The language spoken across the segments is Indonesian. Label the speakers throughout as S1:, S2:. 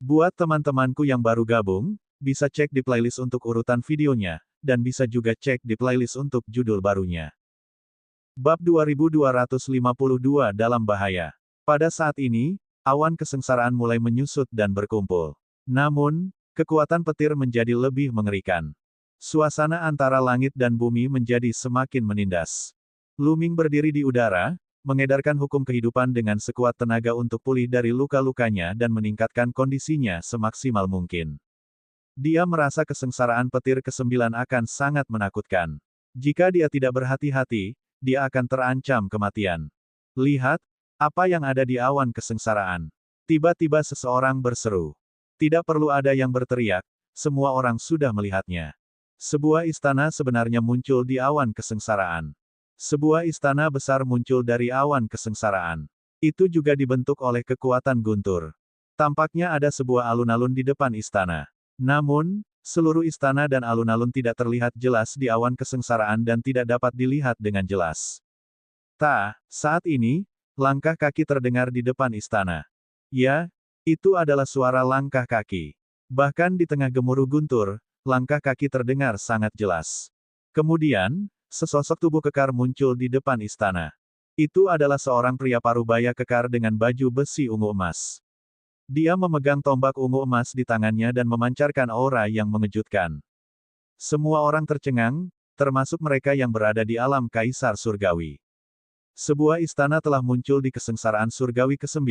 S1: Buat teman-temanku yang baru gabung, bisa cek di playlist untuk urutan videonya, dan bisa juga cek di playlist untuk judul barunya. Bab 2252 dalam bahaya. Pada saat ini, awan kesengsaraan mulai menyusut dan berkumpul. Namun, kekuatan petir menjadi lebih mengerikan. Suasana antara langit dan bumi menjadi semakin menindas. Luming berdiri di udara, mengedarkan hukum kehidupan dengan sekuat tenaga untuk pulih dari luka-lukanya dan meningkatkan kondisinya semaksimal mungkin. Dia merasa kesengsaraan petir ke-9 akan sangat menakutkan. Jika dia tidak berhati-hati, dia akan terancam kematian. Lihat, apa yang ada di awan kesengsaraan. Tiba-tiba seseorang berseru. Tidak perlu ada yang berteriak, semua orang sudah melihatnya. Sebuah istana sebenarnya muncul di awan kesengsaraan. Sebuah istana besar muncul dari awan kesengsaraan. Itu juga dibentuk oleh kekuatan guntur. Tampaknya ada sebuah alun-alun di depan istana. Namun, seluruh istana dan alun-alun tidak terlihat jelas di awan kesengsaraan dan tidak dapat dilihat dengan jelas. Saat ini, langkah kaki terdengar di depan istana. Ya, itu adalah suara langkah kaki. Bahkan di tengah gemuruh guntur, langkah kaki terdengar sangat jelas. Kemudian, sesosok tubuh kekar muncul di depan istana. Itu adalah seorang pria parubaya kekar dengan baju besi ungu emas. Dia memegang tombak ungu emas di tangannya dan memancarkan aura yang mengejutkan. Semua orang tercengang, termasuk mereka yang berada di alam kaisar surgawi. Sebuah istana telah muncul di kesengsaraan surgawi ke-9,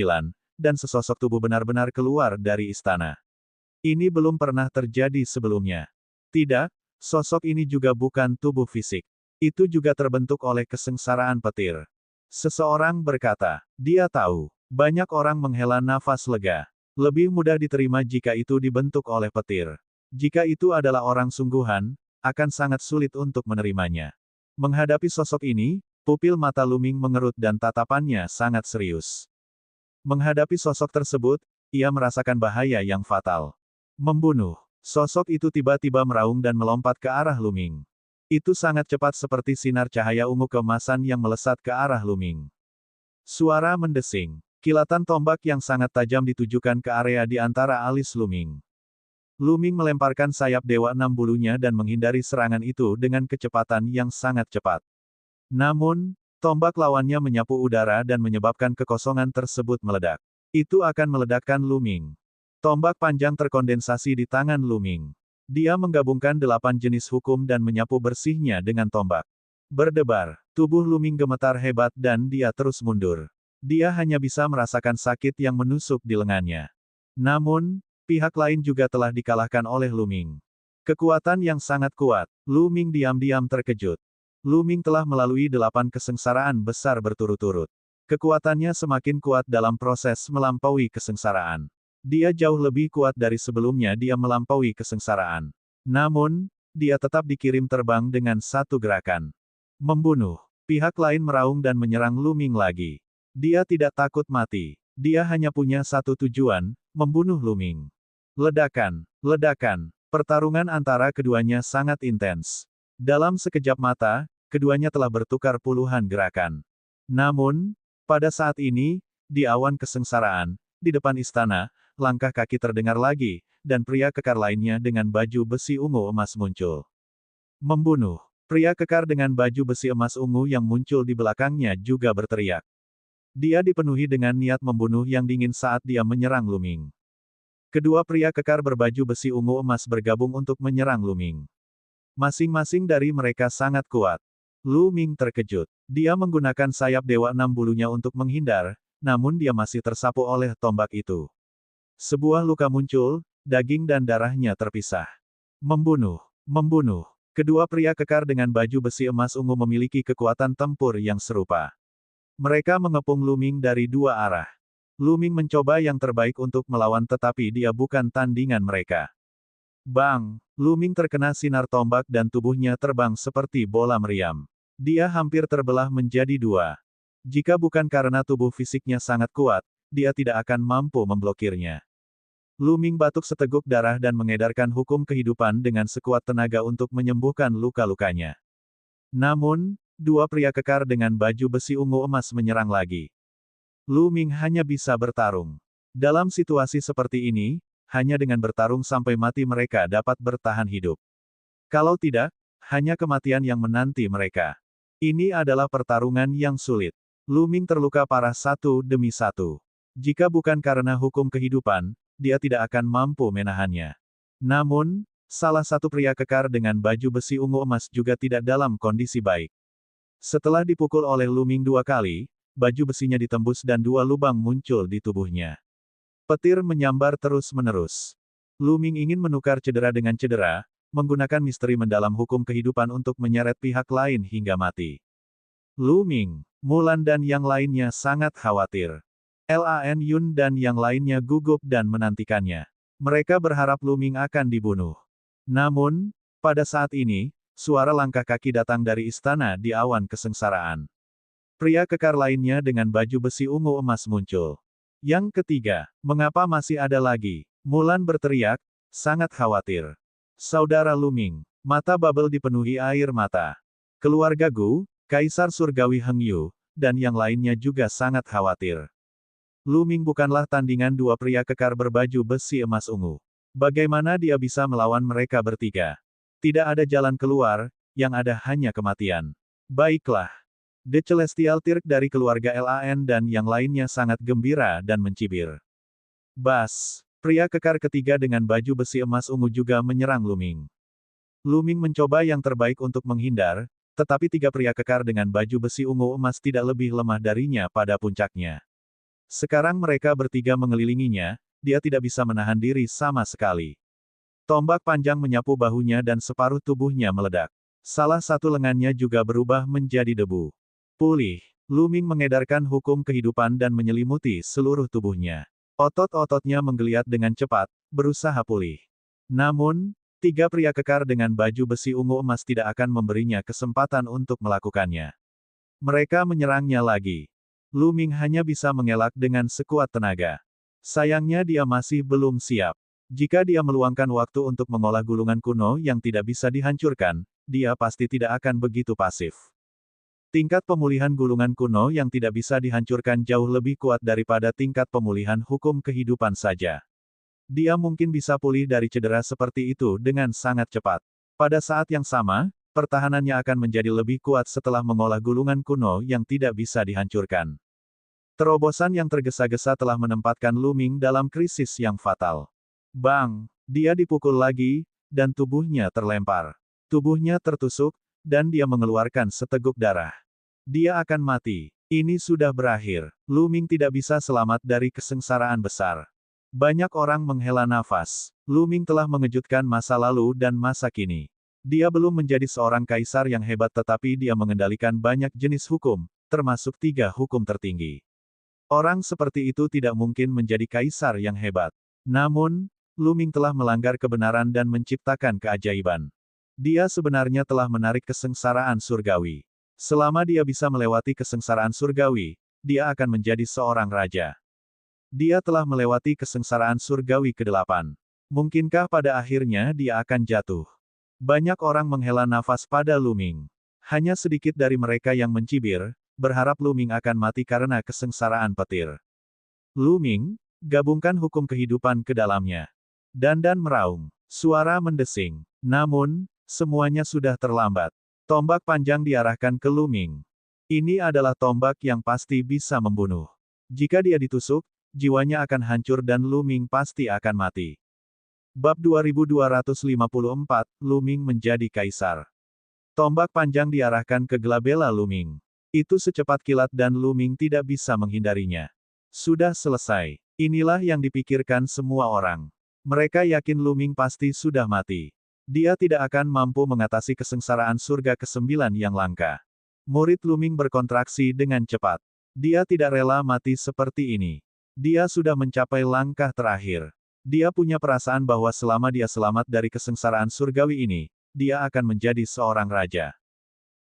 S1: dan sesosok tubuh benar-benar keluar dari istana. Ini belum pernah terjadi sebelumnya. Tidak, sosok ini juga bukan tubuh fisik. Itu juga terbentuk oleh kesengsaraan petir. Seseorang berkata, dia tahu. Banyak orang menghela nafas lega. Lebih mudah diterima jika itu dibentuk oleh petir. Jika itu adalah orang sungguhan, akan sangat sulit untuk menerimanya. Menghadapi sosok ini, pupil mata Luming mengerut dan tatapannya sangat serius. Menghadapi sosok tersebut, ia merasakan bahaya yang fatal. Membunuh. Sosok itu tiba-tiba meraung dan melompat ke arah Luming. Itu sangat cepat seperti sinar cahaya ungu keemasan yang melesat ke arah Luming. Suara mendesing. Kilatan tombak yang sangat tajam ditujukan ke area di antara alis Luming. Luming melemparkan sayap Dewa Enam Bulunya dan menghindari serangan itu dengan kecepatan yang sangat cepat. Namun, tombak lawannya menyapu udara dan menyebabkan kekosongan tersebut meledak. Itu akan meledakkan Luming. Tombak panjang terkondensasi di tangan Luming. Dia menggabungkan 8 jenis hukum dan menyapu bersihnya dengan tombak. Berdebar, tubuh Luming gemetar hebat dan dia terus mundur. Dia hanya bisa merasakan sakit yang menusuk di lengannya. Namun, pihak lain juga telah dikalahkan oleh Luming. Kekuatan yang sangat kuat. Luming diam-diam terkejut. Luming telah melalui 8 kesengsaraan besar berturut-turut. Kekuatannya semakin kuat dalam proses melampaui kesengsaraan. Dia jauh lebih kuat dari sebelumnya dia melampaui kesengsaraan. Namun, dia tetap dikirim terbang dengan satu gerakan. Membunuh. Pihak lain meraung dan menyerang Luming lagi. Dia tidak takut mati. Dia hanya punya satu tujuan, membunuh Luming. Ledakan. Ledakan. Pertarungan antara keduanya sangat intens. Dalam sekejap mata, keduanya telah bertukar puluhan gerakan. Namun, pada saat ini, di awan kesengsaraan, di depan istana, langkah kaki terdengar lagi, dan pria kekar lainnya dengan baju besi ungu emas muncul. Membunuh. Pria kekar dengan baju besi emas ungu yang muncul di belakangnya juga berteriak. Dia dipenuhi dengan niat membunuh yang dingin saat dia menyerang Luming. Kedua pria kekar berbaju besi ungu emas bergabung untuk menyerang Luming. Masing-masing dari mereka sangat kuat. Luming terkejut. Dia menggunakan sayap Dewa Enam Bulunya untuk menghindar, namun dia masih tersapu oleh tombak itu. Sebuah luka muncul, daging dan darahnya terpisah. Membunuh. Membunuh. Kedua pria kekar dengan baju besi emas ungu memiliki kekuatan tempur yang serupa. Mereka mengepung Luming dari dua arah. Luming mencoba yang terbaik untuk melawan tetapi dia bukan tandingan mereka. Bang! Luming terkena sinar tombak dan tubuhnya terbang seperti bola meriam. Dia hampir terbelah menjadi dua. Jika bukan karena tubuh fisiknya sangat kuat, dia tidak akan mampu memblokirnya. Luming batuk seteguk darah dan mengedarkan hukum kehidupan dengan sekuat tenaga untuk menyembuhkan luka-lukanya. Namun, dua pria kekar dengan baju besi ungu emas menyerang lagi. Luming hanya bisa bertarung. Dalam situasi seperti ini, hanya dengan bertarung sampai mati mereka dapat bertahan hidup. Kalau tidak, hanya kematian yang menanti mereka. Ini adalah pertarungan yang sulit. Lu Ming terluka parah satu demi satu. Jika bukan karena hukum kehidupan, dia tidak akan mampu menahannya. Namun, salah satu pria kekar dengan baju besi ungu emas juga tidak dalam kondisi baik. Setelah dipukul oleh Lu Ming 2 kali, baju besinya ditembus dan 2 lubang muncul di tubuhnya. Petir menyambar terus-menerus. Lu Ming ingin menukar cedera dengan cedera, menggunakan misteri mendalam hukum kehidupan untuk menyeret pihak lain hingga mati. Lu Ming, Mulan dan yang lainnya sangat khawatir. Lan Yun dan yang lainnya gugup dan menantikannya. Mereka berharap Lu Ming akan dibunuh. Namun, pada saat ini, suara langkah kaki datang dari istana di awan kesengsaraan. Pria kekar lainnya dengan baju besi ungu emas muncul. Yang ketiga, mengapa masih ada lagi? Mulan berteriak, sangat khawatir. Saudara Lu Ming, mata Bubble dipenuhi air mata. Keluarga Gu, Kaisar Surgawi Heng Yu, dan yang lainnya juga sangat khawatir. Lu Ming bukanlah tandingan 2 pria kekar berbaju besi emas ungu. Bagaimana dia bisa melawan mereka bertiga? Tidak ada jalan keluar, yang ada hanya kematian. Baiklah. The Celestial Tirk dari keluarga Lan dan yang lainnya sangat gembira dan mencibir. Bas, pria kekar ketiga dengan baju besi emas ungu juga menyerang Lu Ming. Lu Ming mencoba yang terbaik untuk menghindar, tetapi 3 pria kekar dengan baju besi ungu emas tidak lebih lemah darinya pada puncaknya. Sekarang mereka bertiga mengelilinginya, dia tidak bisa menahan diri sama sekali. Tombak panjang menyapu bahunya dan separuh tubuhnya meledak. Salah satu lengannya juga berubah menjadi debu. Pulih. Lu Ming mengedarkan hukum kehidupan dan menyelimuti seluruh tubuhnya. Otot-ototnya menggeliat dengan cepat, berusaha pulih. Namun, 3 pria kekar dengan baju besi ungu emas tidak akan memberinya kesempatan untuk melakukannya. Mereka menyerangnya lagi. Lu Ming hanya bisa mengelak dengan sekuat tenaga. Sayangnya dia masih belum siap. Jika dia meluangkan waktu untuk mengolah gulungan kuno yang tidak bisa dihancurkan, dia pasti tidak akan begitu pasif. Tingkat pemulihan gulungan kuno yang tidak bisa dihancurkan jauh lebih kuat daripada tingkat pemulihan hukum kehidupan saja. Dia mungkin bisa pulih dari cedera seperti itu dengan sangat cepat. Pada saat yang sama, pertahanannya akan menjadi lebih kuat setelah mengolah gulungan kuno yang tidak bisa dihancurkan. Terobosan yang tergesa-gesa telah menempatkan Lu Ming dalam krisis yang fatal. Bang! Dia dipukul lagi, dan tubuhnya terlempar. Tubuhnya tertusuk, dan dia mengeluarkan seteguk darah. Dia akan mati. Ini sudah berakhir. Lu Ming tidak bisa selamat dari kesengsaraan besar. Banyak orang menghela nafas. Lu Ming telah mengejutkan masa lalu dan masa kini. Dia belum menjadi seorang kaisar yang hebat tetapi dia mengendalikan banyak jenis hukum, termasuk 3 hukum tertinggi. Orang seperti itu tidak mungkin menjadi kaisar yang hebat. Namun, Lu Ming telah melanggar kebenaran dan menciptakan keajaiban. Dia sebenarnya telah menarik kesengsaraan surgawi. Selama dia bisa melewati kesengsaraan surgawi, dia akan menjadi seorang raja. Dia telah melewati kesengsaraan surgawi ke-8. Mungkinkah pada akhirnya dia akan jatuh? Banyak orang menghela nafas pada Lu Ming. Hanya sedikit dari mereka yang mencibir, berharap Lu Ming akan mati karena kesengsaraan petir. Lu Ming, gabungkan hukum kehidupan ke dalamnya. Dandan meraung. Suara mendesing. Namun, semuanya sudah terlambat. Tombak panjang diarahkan ke Lu Ming. Ini adalah tombak yang pasti bisa membunuh. Jika dia ditusuk, jiwanya akan hancur dan Lu Ming pasti akan mati. Bab 2254, Lu Ming menjadi kaisar. Tombak panjang diarahkan ke Glabella Lu Ming. Itu secepat kilat dan Lu Ming tidak bisa menghindarinya. Sudah selesai. Inilah yang dipikirkan semua orang. Mereka yakin Lu Ming pasti sudah mati. Dia tidak akan mampu mengatasi kesengsaraan surga ke-9 yang langka. Murid Lu Ming berkontraksi dengan cepat. Dia tidak rela mati seperti ini. Dia sudah mencapai langkah terakhir. Dia punya perasaan bahwa selama dia selamat dari kesengsaraan surgawi ini, dia akan menjadi seorang raja.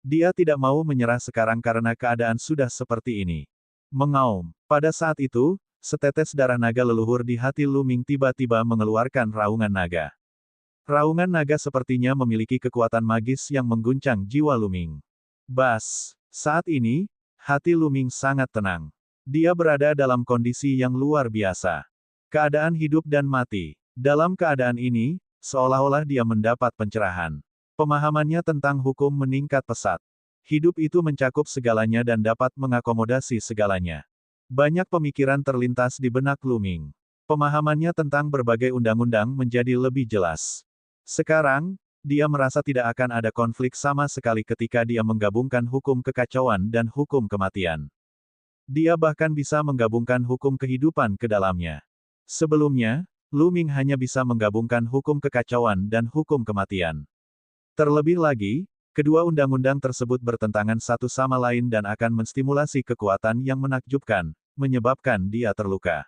S1: Dia tidak mau menyerah sekarang karena keadaan sudah seperti ini. Mengaum. Pada saat itu, setetes darah naga leluhur di hati Lu Ming tiba-tiba mengeluarkan raungan naga. Raungan naga sepertinya memiliki kekuatan magis yang mengguncang jiwa Lu Ming. Bas. Saat ini, hati Lu Ming sangat tenang. Dia berada dalam kondisi yang luar biasa. Keadaan hidup dan mati. Dalam keadaan ini, seolah-olah dia mendapat pencerahan. Pemahamannya tentang hukum meningkat pesat. Hidup itu mencakup segalanya dan dapat mengakomodasi segalanya. Banyak pemikiran terlintas di benak Luming. Pemahamannya tentang berbagai undang-undang menjadi lebih jelas. Sekarang, dia merasa tidak akan ada konflik sama sekali ketika dia menggabungkan hukum kekacauan dan hukum kematian. Dia bahkan bisa menggabungkan hukum kehidupan ke dalamnya. Sebelumnya, Luming hanya bisa menggabungkan hukum kekacauan dan hukum kematian. Terlebih lagi, kedua undang-undang tersebut bertentangan satu sama lain dan akan menstimulasi kekuatan yang menakjubkan, menyebabkan dia terluka.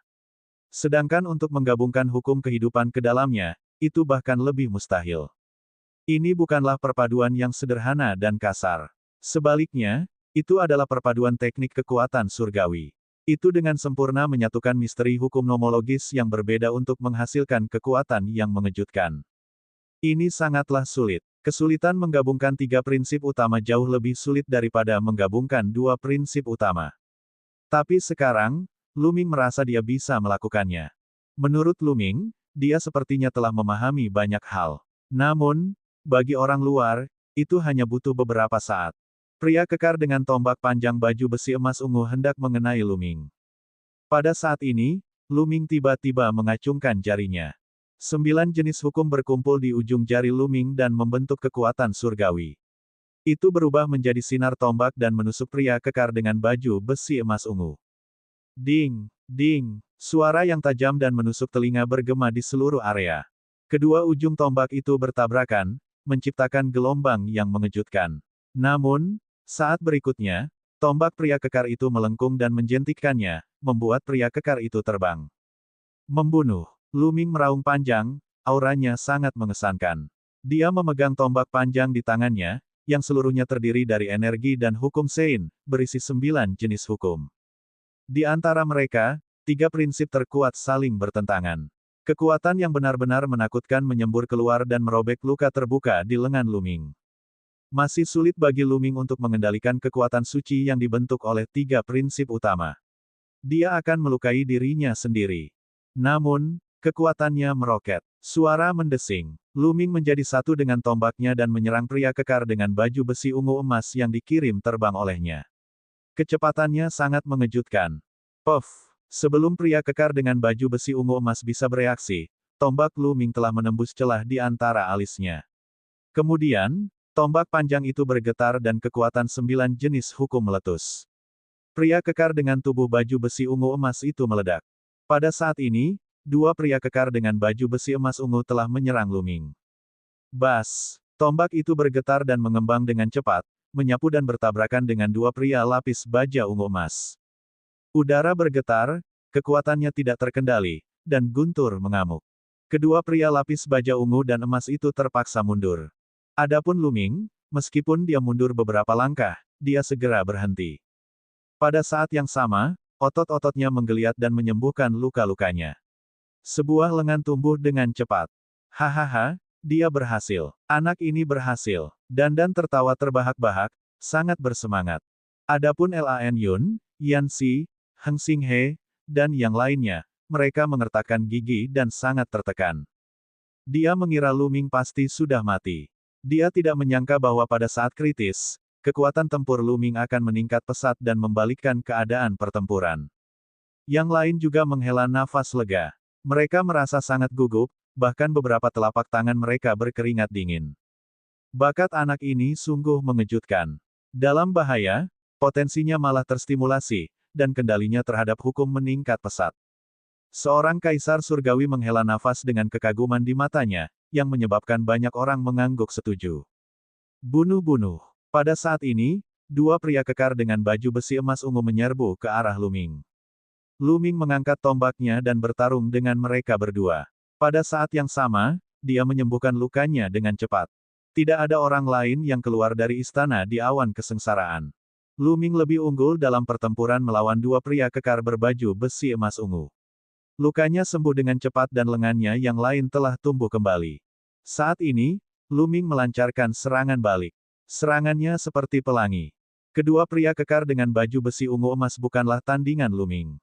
S1: Sedangkan untuk menggabungkan hukum kehidupan ke dalamnya, itu bahkan lebih mustahil. Ini bukanlah perpaduan yang sederhana dan kasar. Sebaliknya, itu adalah perpaduan teknik kekuatan surgawi. Itu dengan sempurna menyatukan misteri hukum nomologis yang berbeda untuk menghasilkan kekuatan yang mengejutkan. Ini sangatlah sulit. Kesulitan menggabungkan tiga prinsip utama jauh lebih sulit daripada menggabungkan dua prinsip utama. Tapi sekarang, Luming merasa dia bisa melakukannya. Menurut Luming, dia sepertinya telah memahami banyak hal. Namun, bagi orang luar, itu hanya butuh beberapa saat. Pria kekar dengan tombak panjang baju besi emas ungu hendak mengenai Luming. Pada saat ini, Luming tiba-tiba mengacungkan jarinya. 9 jenis hukum berkumpul di ujung jari Luming dan membentuk kekuatan surgawi. Itu berubah menjadi sinar tombak dan menusuk pria kekar dengan baju besi emas ungu. Ding, ding, suara yang tajam dan menusuk telinga bergema di seluruh area. Kedua ujung tombak itu bertabrakan, menciptakan gelombang yang mengejutkan. Namun, saat berikutnya, tombak pria kekar itu melengkung dan menjentikkannya, membuat pria kekar itu terbang. Membunuh. Luming meraung panjang, auranya sangat mengesankan. Dia memegang tombak panjang di tangannya, yang seluruhnya terdiri dari energi dan hukum Sein, berisi 9 jenis hukum. Di antara mereka, 3 prinsip terkuat saling bertentangan. Kekuatan yang benar-benar menakutkan menyembur keluar dan merobek luka terbuka di lengan Luming. Masih sulit bagi Luming untuk mengendalikan kekuatan suci yang dibentuk oleh 3 prinsip utama. Dia akan melukai dirinya sendiri. Namun, kekuatannya meroket. Suara mendesing. Luming menjadi satu dengan tombaknya dan menyerang pria kekar dengan baju besi ungu emas yang dikirim terbang olehnya. Kecepatannya sangat mengejutkan. Puff! Sebelum pria kekar dengan baju besi ungu emas bisa bereaksi, tombak Luming telah menembus celah di antara alisnya. Kemudian, tombak panjang itu bergetar dan kekuatan 9 jenis hukum meletus. Pria kekar dengan tubuh baju besi ungu emas itu meledak. Pada saat ini, 2 pria kekar dengan baju besi emas ungu telah menyerang Luming. Bas! Tombak itu bergetar dan mengembang dengan cepat, menyapu dan bertabrakan dengan 2 pria lapis baja ungu emas. Udara bergetar, kekuatannya tidak terkendali, dan guntur mengamuk. Kedua pria lapis baja ungu dan emas itu terpaksa mundur. Adapun Luming, meskipun dia mundur beberapa langkah, dia segera berhenti. Pada saat yang sama, otot-ototnya menggeliat dan menyembuhkan luka-lukanya. Sebuah lengan tumbuh dengan cepat. Hahaha, dia berhasil. Anak ini berhasil. Dandan tertawa terbahak-bahak, sangat bersemangat. Adapun Lan Yun, Yan Si, Heng Xing He, dan yang lainnya, mereka mengertakkan gigi dan sangat tertekan. Dia mengira Luming pasti sudah mati. Dia tidak menyangka bahwa pada saat kritis, kekuatan tempur Luming akan meningkat pesat dan membalikkan keadaan pertempuran. Yang lain juga menghela nafas lega. Mereka merasa sangat gugup, bahkan beberapa telapak tangan mereka berkeringat dingin. Bakat anak ini sungguh mengejutkan. Dalam bahaya, potensinya malah terstimulasi, dan kendalinya terhadap hukum meningkat pesat. Seorang kaisar surgawi menghela nafas dengan kekaguman di matanya, yang menyebabkan banyak orang mengangguk setuju. Bunuh-bunuh. Pada saat ini, 2 pria kekar dengan baju besi emas ungu menyerbu ke arah Luming. Luming mengangkat tombaknya dan bertarung dengan mereka berdua. Pada saat yang sama, dia menyembuhkan lukanya dengan cepat. Tidak ada orang lain yang keluar dari istana di awan kesengsaraan. Luming lebih unggul dalam pertempuran melawan 2 pria kekar berbaju besi emas ungu. Lukanya sembuh dengan cepat dan lengannya yang lain telah tumbuh kembali. Saat ini, Luming melancarkan serangan balik. Serangannya seperti pelangi. Kedua pria kekar dengan baju besi ungu emas bukanlah tandingan Luming.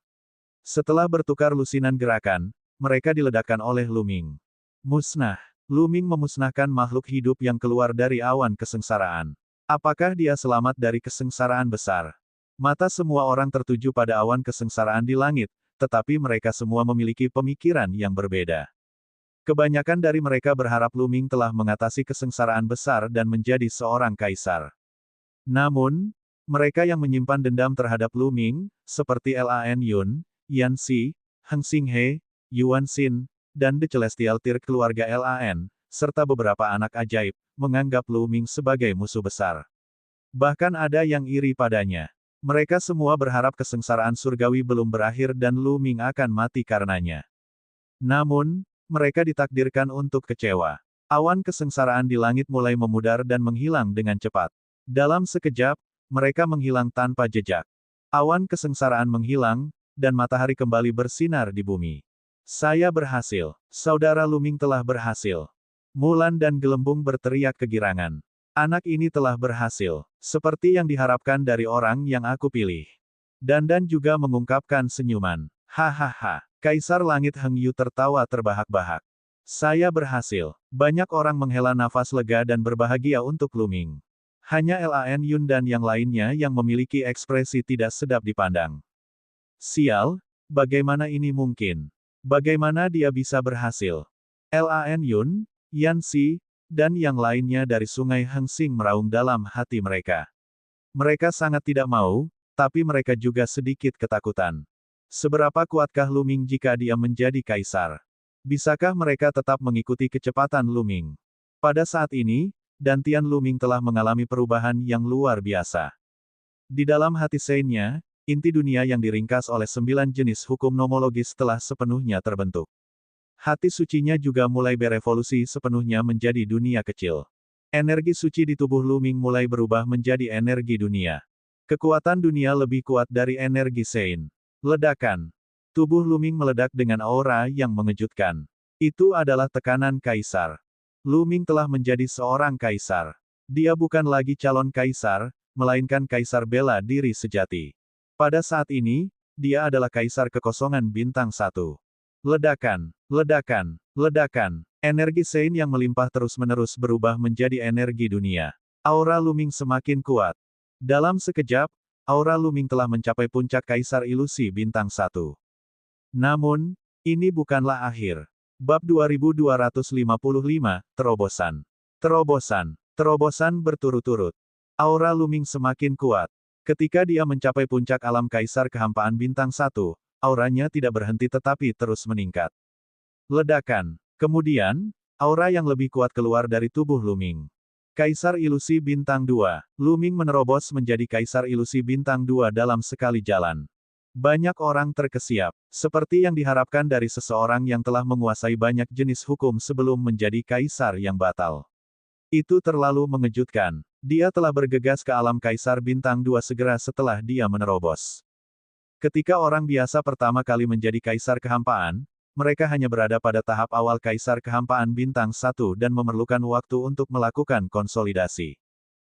S1: Setelah bertukar lusinan gerakan, mereka diledakkan oleh Luming. Musnah. Luming memusnahkan makhluk hidup yang keluar dari awan kesengsaraan. Apakah dia selamat dari kesengsaraan besar? Mata semua orang tertuju pada awan kesengsaraan di langit, tetapi mereka semua memiliki pemikiran yang berbeda. Kebanyakan dari mereka berharap Luming telah mengatasi kesengsaraan besar dan menjadi seorang kaisar. Namun, mereka yang menyimpan dendam terhadap Luming, seperti Lan Yun, Yan Si, Heng Xinghe, Yuan Xin, dan The Celestial Tier keluarga Lan, serta beberapa anak ajaib, menganggap Luming sebagai musuh besar. Bahkan ada yang iri padanya. Mereka semua berharap kesengsaraan surgawi belum berakhir dan Luming akan mati karenanya. Namun, mereka ditakdirkan untuk kecewa. Awan kesengsaraan di langit mulai memudar dan menghilang dengan cepat. Dalam sekejap, mereka menghilang tanpa jejak. Awan kesengsaraan menghilang, dan matahari kembali bersinar di bumi. Saya berhasil. Saudara Luming telah berhasil. Mulan dan Gelembung berteriak kegirangan. Anak ini telah berhasil. Seperti yang diharapkan dari orang yang aku pilih. Dandan juga mengungkapkan senyuman. Hahaha. Kaisar Langit Heng Yu tertawa terbahak-bahak. Saya berhasil. Banyak orang menghela nafas lega dan berbahagia untuk Luming. Hanya Lan Yun dan yang lainnya yang memiliki ekspresi tidak sedap dipandang. Sial, bagaimana ini mungkin? Bagaimana dia bisa berhasil? Lan Yun, Yan Si, dan yang lainnya dari Sungai Hengsing meraung dalam hati mereka. Mereka sangat tidak mau, tapi mereka juga sedikit ketakutan. Seberapa kuatkah Luming jika dia menjadi kaisar? Bisakah mereka tetap mengikuti kecepatan Luming? Pada saat ini, Dantian Luming telah mengalami perubahan yang luar biasa. Di dalam hati Seinnya, inti dunia yang diringkas oleh 9 jenis hukum nomologis telah sepenuhnya terbentuk. Hati sucinya juga mulai berevolusi sepenuhnya menjadi dunia kecil. Energi suci di tubuh Luming mulai berubah menjadi energi dunia. Kekuatan dunia lebih kuat dari energi Sein. Ledakan. Tubuh Luming meledak dengan aura yang mengejutkan. Itu adalah tekanan kaisar. Luming telah menjadi seorang kaisar. Dia bukan lagi calon kaisar, melainkan kaisar bela diri sejati. Pada saat ini, dia adalah kaisar kekosongan bintang 1. Ledakan, ledakan, ledakan. Energi Sein yang melimpah terus-menerus berubah menjadi energi dunia. Aura Luming semakin kuat. Dalam sekejap, aura Luming telah mencapai puncak kaisar ilusi bintang 1. Namun, ini bukanlah akhir. Bab 2255, Terobosan. Terobosan. Terobosan berturut-turut. Aura Luming semakin kuat. Ketika dia mencapai puncak alam kaisar kehampaan bintang 1, auranya tidak berhenti tetapi terus meningkat. Ledakan. Kemudian, aura yang lebih kuat keluar dari tubuh Luming. Kaisar ilusi bintang 2. Luming menerobos menjadi kaisar ilusi bintang 2 dalam sekali jalan. Banyak orang terkesiap, seperti yang diharapkan dari seseorang yang telah menguasai banyak jenis hukum sebelum menjadi kaisar yang batal. Itu terlalu mengejutkan. Dia telah bergegas ke alam kaisar bintang 2 segera setelah dia menerobos. Ketika orang biasa pertama kali menjadi kaisar kehampaan, mereka hanya berada pada tahap awal kaisar kehampaan bintang 1 dan memerlukan waktu untuk melakukan konsolidasi.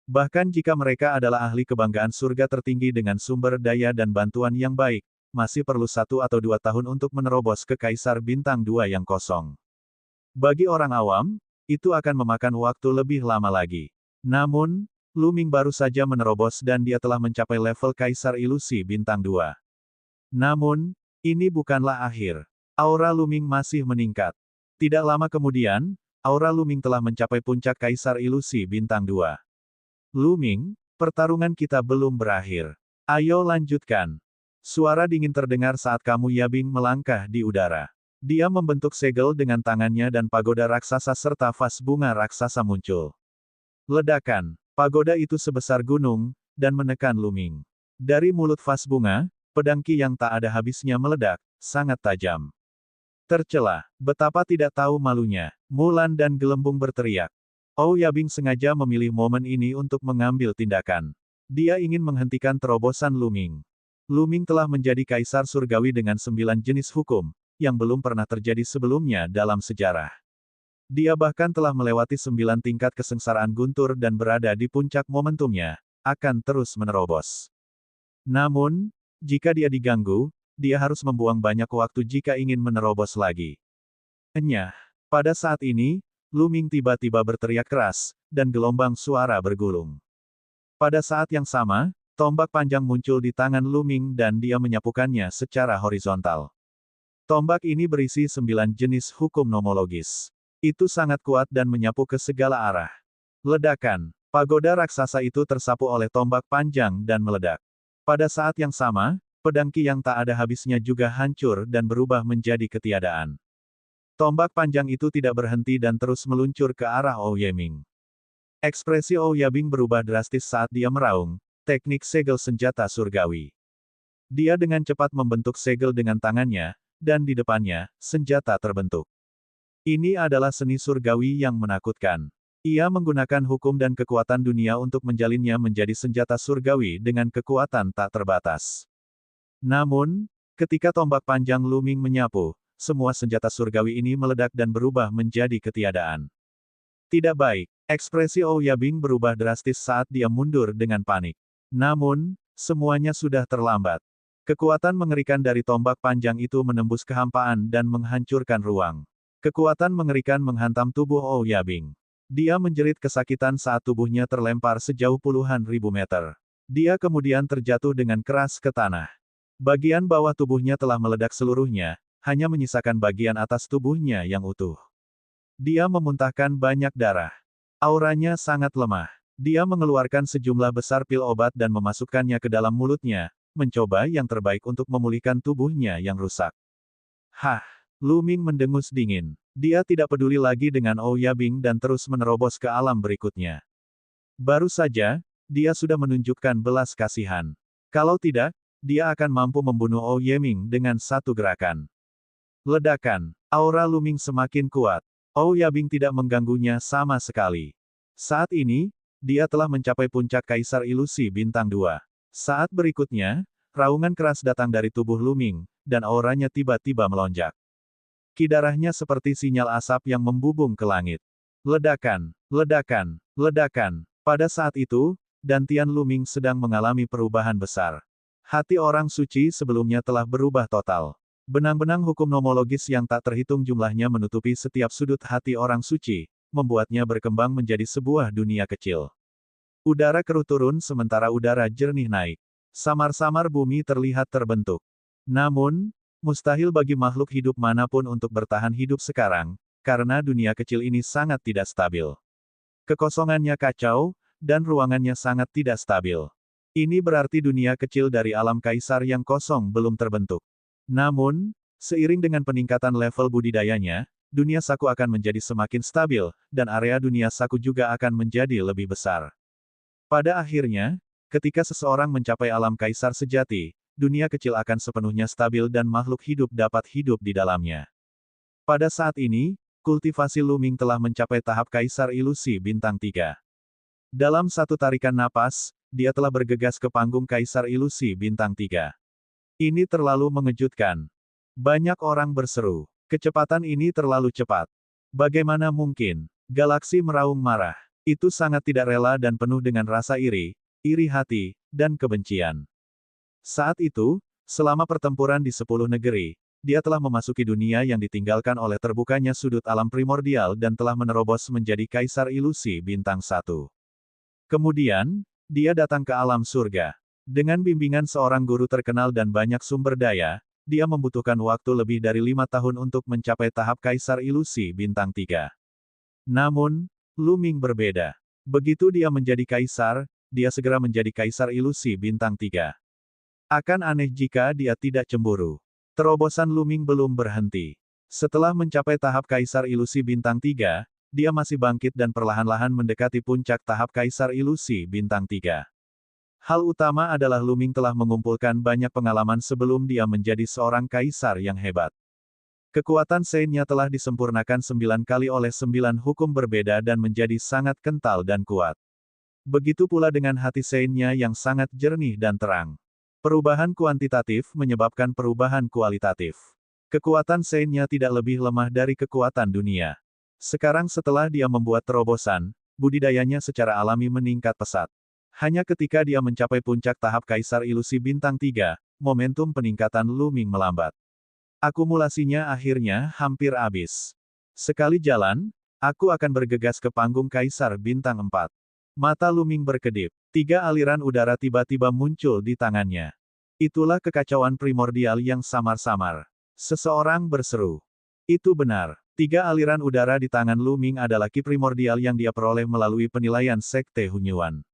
S1: Bahkan jika mereka adalah ahli kebanggaan surga tertinggi dengan sumber daya dan bantuan yang baik, masih perlu 1 atau 2 tahun untuk menerobos ke kaisar bintang 2 yang kosong. Bagi orang awam, itu akan memakan waktu lebih lama lagi. Namun, Luming baru saja menerobos dan dia telah mencapai level kaisar ilusi bintang 2. Namun, ini bukanlah akhir. Aura Luming masih meningkat. Tidak lama kemudian, aura Luming telah mencapai puncak kaisar ilusi bintang 2. Luming, pertarungan kita belum berakhir. Ayo lanjutkan. Suara dingin terdengar saat kamu Yabing melangkah di udara. Dia membentuk segel dengan tangannya dan pagoda raksasa serta vas bunga raksasa muncul. Ledakan. Pagoda itu sebesar gunung, dan menekan Luming. Dari mulut vas bunga, pedang Qi yang tak ada habisnya meledak, sangat tajam. Tercela. Betapa tidak tahu malunya. Mulan dan Gelembung berteriak. Oh Yabing sengaja memilih momen ini untuk mengambil tindakan. Dia ingin menghentikan terobosan Luming. Luming telah menjadi kaisar surgawi dengan 9 jenis hukum, yang belum pernah terjadi sebelumnya dalam sejarah. Dia bahkan telah melewati 9 tingkat kesengsaraan guntur dan berada di puncak momentumnya, akan terus menerobos. Namun, jika dia diganggu, dia harus membuang banyak waktu jika ingin menerobos lagi. Enyah. Pada saat ini, Lu Ming tiba-tiba berteriak keras, dan gelombang suara bergulung. Pada saat yang sama, tombak panjang muncul di tangan Lu Ming dan dia menyapukannya secara horizontal. Tombak ini berisi 9 jenis hukum nomologis. Itu sangat kuat dan menyapu ke segala arah. Ledakan. Pagoda raksasa itu tersapu oleh tombak panjang dan meledak. Pada saat yang sama, pedang Qi yang tak ada habisnya juga hancur dan berubah menjadi ketiadaan. Tombak panjang itu tidak berhenti dan terus meluncur ke arah Ouyaming. Ekspresi Ouyabing berubah drastis saat dia meraung, teknik segel senjata surgawi. Dia dengan cepat membentuk segel dengan tangannya, dan di depannya, senjata terbentuk. Ini adalah seni surgawi yang menakutkan. Ia menggunakan hukum dan kekuatan dunia untuk menjalinnya menjadi senjata surgawi dengan kekuatan tak terbatas. Namun, ketika tombak panjang Lu Ming menyapu, semua senjata surgawi ini meledak dan berubah menjadi ketiadaan. Tidak baik. Ekspresi Ouyabing berubah drastis saat dia mundur dengan panik. Namun, semuanya sudah terlambat. Kekuatan mengerikan dari tombak panjang itu menembus kehampaan dan menghancurkan ruang. Kekuatan mengerikan menghantam tubuh Ouyabing. Dia menjerit kesakitan saat tubuhnya terlempar sejauh puluhan ribu meter. Dia kemudian terjatuh dengan keras ke tanah. Bagian bawah tubuhnya telah meledak seluruhnya, hanya menyisakan bagian atas tubuhnya yang utuh. Dia memuntahkan banyak darah. Auranya sangat lemah. Dia mengeluarkan sejumlah besar pil obat dan memasukkannya ke dalam mulutnya, mencoba yang terbaik untuk memulihkan tubuhnya yang rusak. Hah! Lu Ming mendengus dingin. Dia tidak peduli lagi dengan Ouyabing dan terus menerobos ke alam berikutnya. Baru saja, dia sudah menunjukkan belas kasihan. Kalau tidak, dia akan mampu membunuh Ouyaming dengan satu gerakan. Ledakan. Aura Lu Ming semakin kuat. Ouyabing tidak mengganggunya sama sekali. Saat ini, dia telah mencapai puncak Kaisar Ilusi Bintang 2. Saat berikutnya, raungan keras datang dari tubuh Lu Ming, dan auranya tiba-tiba melonjak. Ki darahnya seperti sinyal asap yang membubung ke langit. Ledakan, ledakan, ledakan. Pada saat itu, Dantian Lu Ming sedang mengalami perubahan besar. Hati orang suci sebelumnya telah berubah total. Benang-benang hukum nomologis yang tak terhitung jumlahnya menutupi setiap sudut hati orang suci, membuatnya berkembang menjadi sebuah dunia kecil. Udara keruh turun sementara udara jernih naik. Samar-samar bumi terlihat terbentuk. Namun, mustahil bagi makhluk hidup manapun untuk bertahan hidup sekarang, karena dunia kecil ini sangat tidak stabil. Kekosongannya kacau, dan ruangannya sangat tidak stabil. Ini berarti dunia kecil dari alam kaisar yang kosong belum terbentuk. Namun, seiring dengan peningkatan level budidayanya, dunia saku akan menjadi semakin stabil, dan area dunia saku juga akan menjadi lebih besar. Pada akhirnya, ketika seseorang mencapai alam kaisar sejati, dunia kecil akan sepenuhnya stabil dan makhluk hidup dapat hidup di dalamnya. Pada saat ini, kultivasi Lu Ming telah mencapai tahap Kaisar Ilusi Bintang 3. Dalam satu tarikan napas, dia telah bergegas ke panggung Kaisar Ilusi Bintang 3. Ini terlalu mengejutkan. Banyak orang berseru. Kecepatan ini terlalu cepat. Bagaimana mungkin? Galaksi meraung marah. Itu sangat tidak rela dan penuh dengan rasa iri hati, dan kebencian. Saat itu, selama pertempuran di 10 negeri, dia telah memasuki dunia yang ditinggalkan oleh terbukanya sudut alam primordial dan telah menerobos menjadi Kaisar Ilusi Bintang 1. Kemudian, dia datang ke alam surga. Dengan bimbingan seorang guru terkenal dan banyak sumber daya, dia membutuhkan waktu lebih dari 5 tahun untuk mencapai tahap Kaisar Ilusi Bintang 3. Namun, Lu Ming berbeda. Begitu dia menjadi kaisar, dia segera menjadi Kaisar Ilusi Bintang 3. Akan aneh jika dia tidak cemburu. Terobosan Lu Ming belum berhenti. Setelah mencapai tahap Kaisar Ilusi Bintang 3, dia masih bangkit dan perlahan-lahan mendekati puncak tahap Kaisar Ilusi Bintang 3. Hal utama adalah Lu Ming telah mengumpulkan banyak pengalaman sebelum dia menjadi seorang kaisar yang hebat. Kekuatan Shen-nya telah disempurnakan 9 kali oleh 9 hukum berbeda dan menjadi sangat kental dan kuat. Begitu pula dengan hati Shen-nya yang sangat jernih dan terang. Perubahan kuantitatif menyebabkan perubahan kualitatif. Kekuatan Shen-nya tidak lebih lemah dari kekuatan dunia. Sekarang setelah dia membuat terobosan, budidayanya secara alami meningkat pesat. Hanya ketika dia mencapai puncak tahap Kaisar Ilusi Bintang 3, momentum peningkatan Lu Ming melambat. Akumulasinya akhirnya hampir habis. Sekali jalan, aku akan bergegas ke panggung Kaisar Bintang 4. Mata Lu Ming berkedip. 3 aliran udara tiba-tiba muncul di tangannya. Itulah kekacauan primordial yang samar-samar. Seseorang berseru. Itu benar. 3 aliran udara di tangan Lu Ming adalah ki primordial yang dia peroleh melalui penilaian Sekte Hunyuan.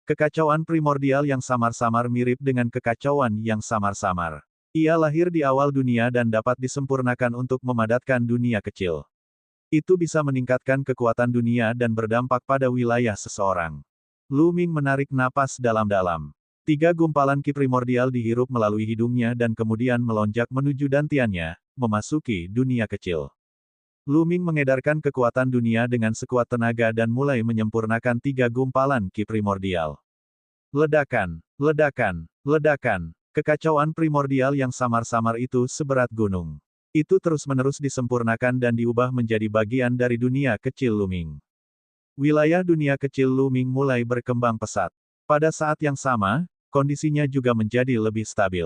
S1: Kekacauan primordial yang samar-samar mirip dengan kekacauan yang samar-samar. Ia lahir di awal dunia dan dapat disempurnakan untuk memadatkan dunia kecil. Itu bisa meningkatkan kekuatan dunia dan berdampak pada wilayah seseorang. Lu Ming menarik napas dalam-dalam. 3 gumpalan ki primordial dihirup melalui hidungnya dan kemudian melonjak menuju dantiannya, memasuki dunia kecil. Lu Ming mengedarkan kekuatan dunia dengan sekuat tenaga dan mulai menyempurnakan 3 gumpalan ki primordial. Ledakan, ledakan, ledakan. Kekacauan primordial yang samar-samar itu seberat gunung. Itu terus-menerus disempurnakan dan diubah menjadi bagian dari dunia kecil Lu Ming. Wilayah dunia kecil Lu Ming mulai berkembang pesat. Pada saat yang sama, kondisinya juga menjadi lebih stabil.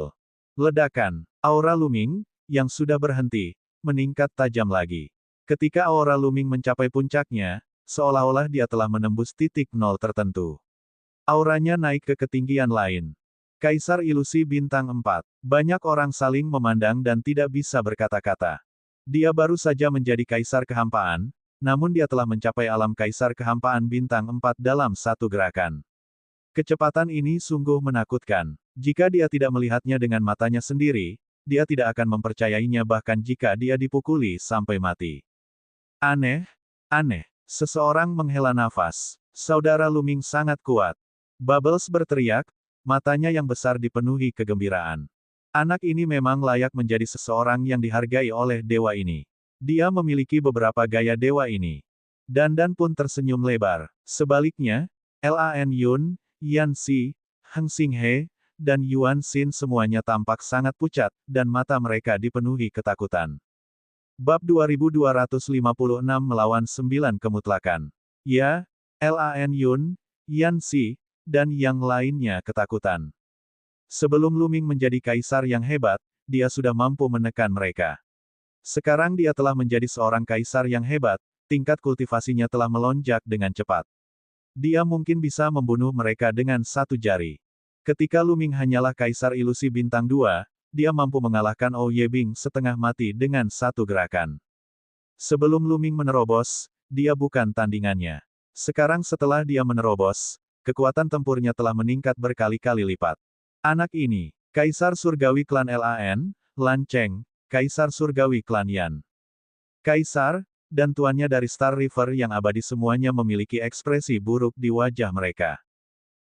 S1: Ledakan, aura Lu Ming, yang sudah berhenti, meningkat tajam lagi. Ketika aura Lu Ming mencapai puncaknya, seolah-olah dia telah menembus titik nol tertentu. Auranya naik ke ketinggian lain. Kaisar Ilusi Bintang 4. Banyak orang saling memandang dan tidak bisa berkata-kata. Dia baru saja menjadi Kaisar Kehampaan, namun dia telah mencapai alam Kaisar Kehampaan Bintang 4 dalam satu gerakan. Kecepatan ini sungguh menakutkan. Jika dia tidak melihatnya dengan matanya sendiri, dia tidak akan mempercayainya bahkan jika dia dipukuli sampai mati. Aneh, aneh. Seseorang menghela nafas. Saudara Lu Ming sangat kuat. Bubbles berteriak, matanya yang besar dipenuhi kegembiraan. Anak ini memang layak menjadi seseorang yang dihargai oleh dewa ini. Dia memiliki beberapa gaya dewa ini. Dandan pun tersenyum lebar. Sebaliknya, Lan Yun, Yan Si, Heng Xing He, dan Yuan Xin semuanya tampak sangat pucat, dan mata mereka dipenuhi ketakutan. Bab 2256 melawan 9 kemutlakan. Ya, Lan Yun, Yan Si, dan yang lainnya ketakutan. Sebelum Lu Ming menjadi kaisar yang hebat, dia sudah mampu menekan mereka. Sekarang dia telah menjadi seorang kaisar yang hebat, tingkat kultivasinya telah melonjak dengan cepat. Dia mungkin bisa membunuh mereka dengan satu jari. Ketika Lu Ming hanyalah kaisar ilusi bintang 2, dia mampu mengalahkan Ou Yebing setengah mati dengan satu gerakan. Sebelum Lu Ming menerobos, dia bukan tandingannya. Sekarang setelah dia menerobos, kekuatan tempurnya telah meningkat berkali-kali lipat. Anak ini, Kaisar Surgawi Klan Lan Cheng, Kaisar Surgawi Klan Yan. Kaisar, dan tuannya dari Star River yang abadi semuanya memiliki ekspresi buruk di wajah mereka.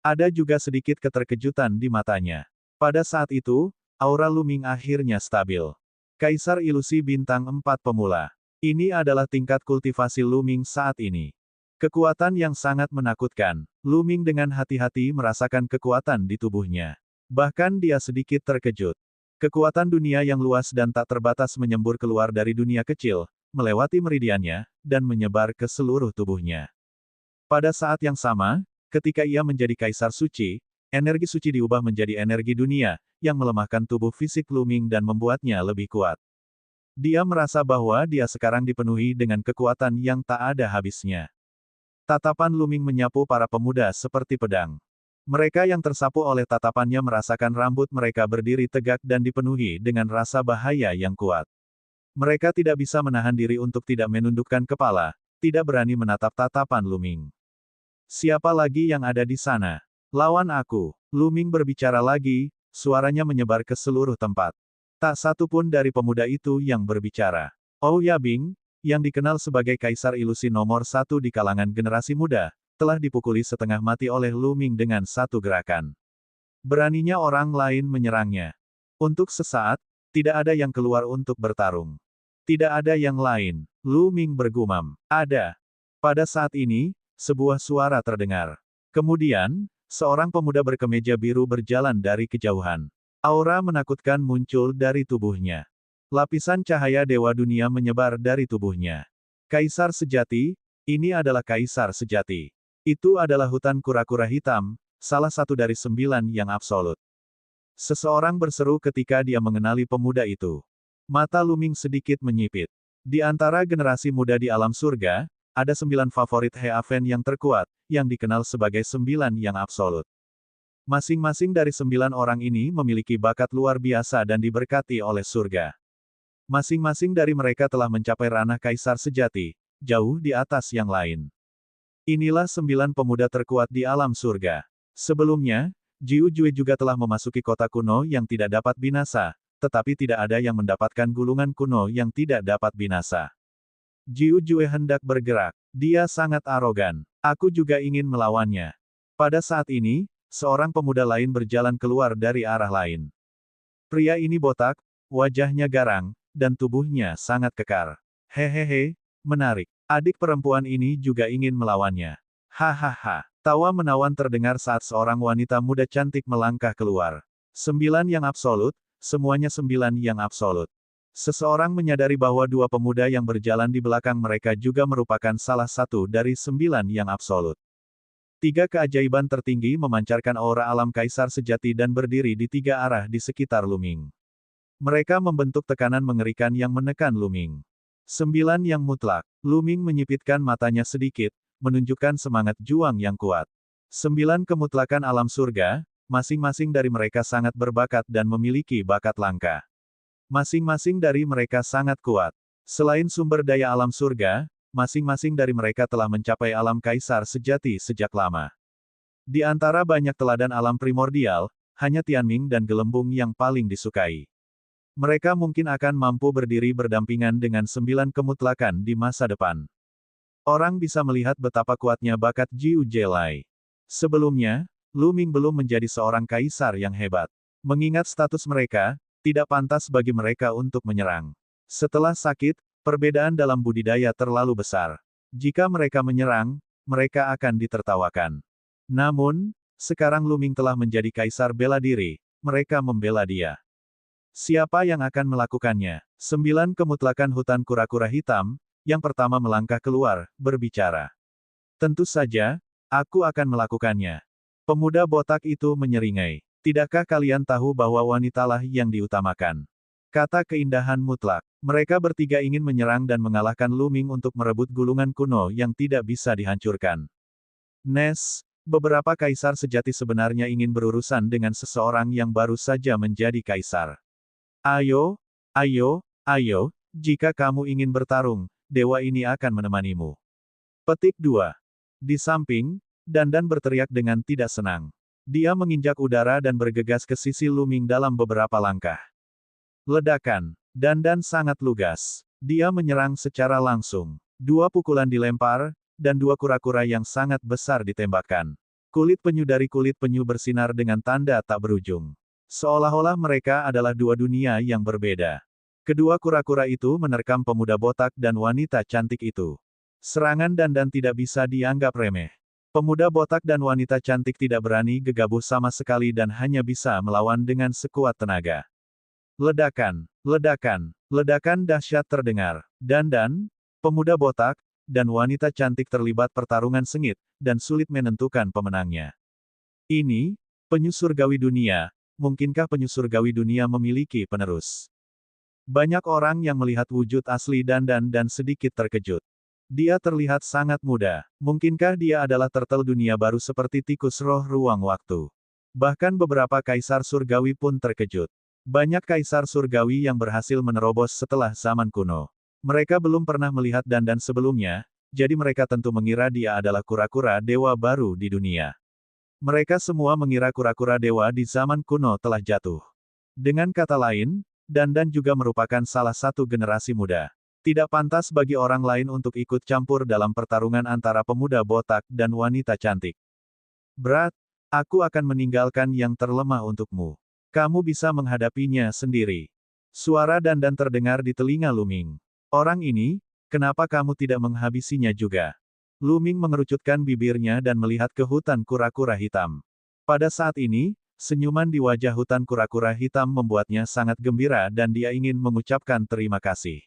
S1: Ada juga sedikit keterkejutan di matanya. Pada saat itu, aura Lu Ming akhirnya stabil. Kaisar Ilusi Bintang 4 Pemula. Ini adalah tingkat kultivasi Lu Ming saat ini. Kekuatan yang sangat menakutkan. Lu Ming dengan hati-hati merasakan kekuatan di tubuhnya. Bahkan dia sedikit terkejut. Kekuatan dunia yang luas dan tak terbatas menyembur keluar dari dunia kecil, melewati meridiannya, dan menyebar ke seluruh tubuhnya. Pada saat yang sama, ketika ia menjadi Kaisar Suci, energi suci diubah menjadi energi dunia, yang melemahkan tubuh fisik Lu Ming dan membuatnya lebih kuat. Dia merasa bahwa dia sekarang dipenuhi dengan kekuatan yang tak ada habisnya. Tatapan Lu Ming menyapu para pemuda seperti pedang. Mereka yang tersapu oleh tatapannya merasakan rambut mereka berdiri tegak dan dipenuhi dengan rasa bahaya yang kuat. Mereka tidak bisa menahan diri untuk tidak menundukkan kepala, tidak berani menatap tatapan Lu Ming. Siapa lagi yang ada di sana? Lawan aku. Lu Ming berbicara lagi, suaranya menyebar ke seluruh tempat. Tak satu pun dari pemuda itu yang berbicara. Ou Yabing, yang dikenal sebagai Kaisar Ilusi nomor 1 di kalangan generasi muda, telah dipukuli setengah mati oleh Lu Ming dengan satu gerakan. Beraninya orang lain menyerangnya. Untuk sesaat, tidak ada yang keluar untuk bertarung. Tidak ada yang lain. Lu Ming bergumam. Ada. Pada saat ini, sebuah suara terdengar. Kemudian, seorang pemuda berkemeja biru berjalan dari kejauhan. Aura menakutkan muncul dari tubuhnya. Lapisan cahaya dewa dunia menyebar dari tubuhnya. Kaisar sejati, ini adalah kaisar sejati. Itu adalah hutan kura-kura hitam, salah satu dari 9 yang absolut. Seseorang berseru ketika dia mengenali pemuda itu. Mata Lu Ming sedikit menyipit. Di antara generasi muda di alam surga, ada 9 favorit Heaven yang terkuat, yang dikenal sebagai 9 yang absolut. Masing-masing dari 9 orang ini memiliki bakat luar biasa dan diberkati oleh surga. Masing-masing dari mereka telah mencapai ranah kaisar sejati, jauh di atas yang lain. Inilah 9 pemuda terkuat di alam surga. Sebelumnya, Jiu Jue juga telah memasuki kota kuno yang tidak dapat binasa, tetapi tidak ada yang mendapatkan gulungan kuno yang tidak dapat binasa. Jiu Jue hendak bergerak. Dia sangat arogan. Aku juga ingin melawannya. Pada saat ini, seorang pemuda lain berjalan keluar dari arah lain. Pria ini botak, wajahnya garang, dan tubuhnya sangat kekar. Hehehe, menarik. Adik perempuan ini juga ingin melawannya. Hahaha. Tawa menawan terdengar saat seorang wanita muda cantik melangkah keluar. 9 yang absolut, semuanya 9 yang absolut. Seseorang menyadari bahwa 2 pemuda yang berjalan di belakang mereka juga merupakan salah satu dari 9 yang absolut. 3 keajaiban tertinggi memancarkan aura alam kaisar sejati dan berdiri di 3 arah di sekitar Lu Ming. Mereka membentuk tekanan mengerikan yang menekan Lu Ming. 9 yang mutlak. Lu Ming menyipitkan matanya sedikit, menunjukkan semangat juang yang kuat. 9 kemutlakan alam surga, masing-masing dari mereka sangat berbakat dan memiliki bakat langka. Masing-masing dari mereka sangat kuat. Selain sumber daya alam surga, masing-masing dari mereka telah mencapai alam kaisar sejati sejak lama. Di antara banyak teladan alam primordial, hanya Tianming dan Gelembung yang paling disukai. Mereka mungkin akan mampu berdiri berdampingan dengan 9 kemutlakan di masa depan. Orang bisa melihat betapa kuatnya bakat Jiu Jelai. Sebelumnya, Lu Ming belum menjadi seorang kaisar yang hebat. Mengingat status mereka, tidak pantas bagi mereka untuk menyerang. Setelah sakit, perbedaan dalam budidaya terlalu besar. Jika mereka menyerang, mereka akan ditertawakan. Namun, sekarang Lu Ming telah menjadi kaisar bela diri, mereka membela dia. Siapa yang akan melakukannya? 9 kemutlakan hutan kura-kura hitam, yang pertama melangkah keluar, berbicara. Tentu saja, aku akan melakukannya. Pemuda botak itu menyeringai. Tidakkah kalian tahu bahwa wanitalah yang diutamakan? Kata keindahan mutlak. Mereka bertiga ingin menyerang dan mengalahkan Lu Ming untuk merebut gulungan kuno yang tidak bisa dihancurkan. Nes, beberapa kaisar sejati sebenarnya ingin berurusan dengan seseorang yang baru saja menjadi kaisar. Ayo, ayo, ayo, jika kamu ingin bertarung, dewa ini akan menemanimu. Petik 2. Di samping, Dandan berteriak dengan tidak senang. Dia menginjak udara dan bergegas ke sisi Lu Ming dalam beberapa langkah. Ledakan. Dandan sangat lugas. Dia menyerang secara langsung. 2 pukulan dilempar, dan 2 kura-kura yang sangat besar ditembakkan. Kulit penyu dari kulit penyu bersinar dengan tanda tak berujung. Seolah-olah mereka adalah 2 dunia yang berbeda. Kedua kura-kura itu menerkam pemuda botak dan wanita cantik itu. Serangan Dandan tidak bisa dianggap remeh. Pemuda botak dan wanita cantik tidak berani gegabah sama sekali dan hanya bisa melawan dengan sekuat tenaga. Ledakan, ledakan, ledakan dahsyat terdengar. Dandan, pemuda botak, dan wanita cantik terlibat pertarungan sengit, dan sulit menentukan pemenangnya. Ini, penyu surgawi dunia. Mungkinkah penyu surgawi dunia memiliki penerus? Banyak orang yang melihat wujud asli Dandan dan sedikit terkejut. Dia terlihat sangat muda. Mungkinkah dia adalah turtle dunia baru seperti tikus roh ruang waktu? Bahkan beberapa kaisar surgawi pun terkejut. Banyak kaisar surgawi yang berhasil menerobos setelah zaman kuno. Mereka belum pernah melihat Dandan sebelumnya, jadi mereka tentu mengira dia adalah kura-kura dewa baru di dunia. Mereka semua mengira kura-kura dewa di zaman kuno telah jatuh. Dengan kata lain, Dandan juga merupakan salah satu generasi muda. Tidak pantas bagi orang lain untuk ikut campur dalam pertarungan antara pemuda botak dan wanita cantik. Berat, aku akan meninggalkan yang terlemah untukmu. Kamu bisa menghadapinya sendiri. Suara Dandan terdengar di telinga Lu Ming. Orang ini, kenapa kamu tidak menghabisinya juga? Lu Ming mengerucutkan bibirnya dan melihat ke hutan kura-kura hitam. Pada saat ini, senyuman di wajah hutan kura-kura hitam membuatnya sangat gembira dan dia ingin mengucapkan terima kasih.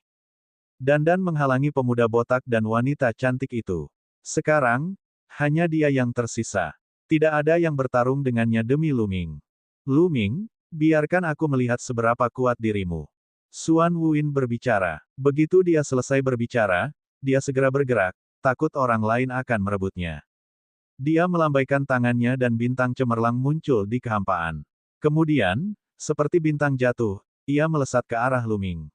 S1: Dandan menghalangi pemuda botak dan wanita cantik itu. Sekarang, hanya dia yang tersisa. Tidak ada yang bertarung dengannya demi Luming. Luming, biarkan aku melihat seberapa kuat dirimu. Xuan Wuyin berbicara. Begitu dia selesai berbicara, dia segera bergerak, takut orang lain akan merebutnya. Dia melambaikan tangannya dan bintang cemerlang muncul di kehampaan. Kemudian, seperti bintang jatuh, ia melesat ke arah Luming.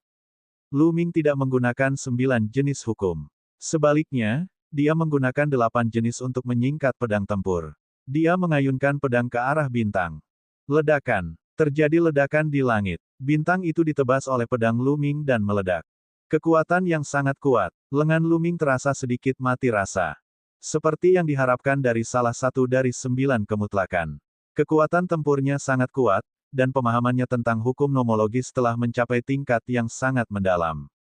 S1: Luming tidak menggunakan 9 jenis hukum. Sebaliknya, dia menggunakan 8 jenis untuk menyingkat pedang tempur. Dia mengayunkan pedang ke arah bintang. Ledakan. Terjadi ledakan di langit. Bintang itu ditebas oleh pedang Luming dan meledak. Kekuatan yang sangat kuat. Lengan Luming terasa sedikit mati rasa. Seperti yang diharapkan dari salah satu dari 9 kemutlakan. Kekuatan tempurnya sangat kuat, dan pemahamannya tentang hukum nomologis telah mencapai tingkat yang sangat mendalam.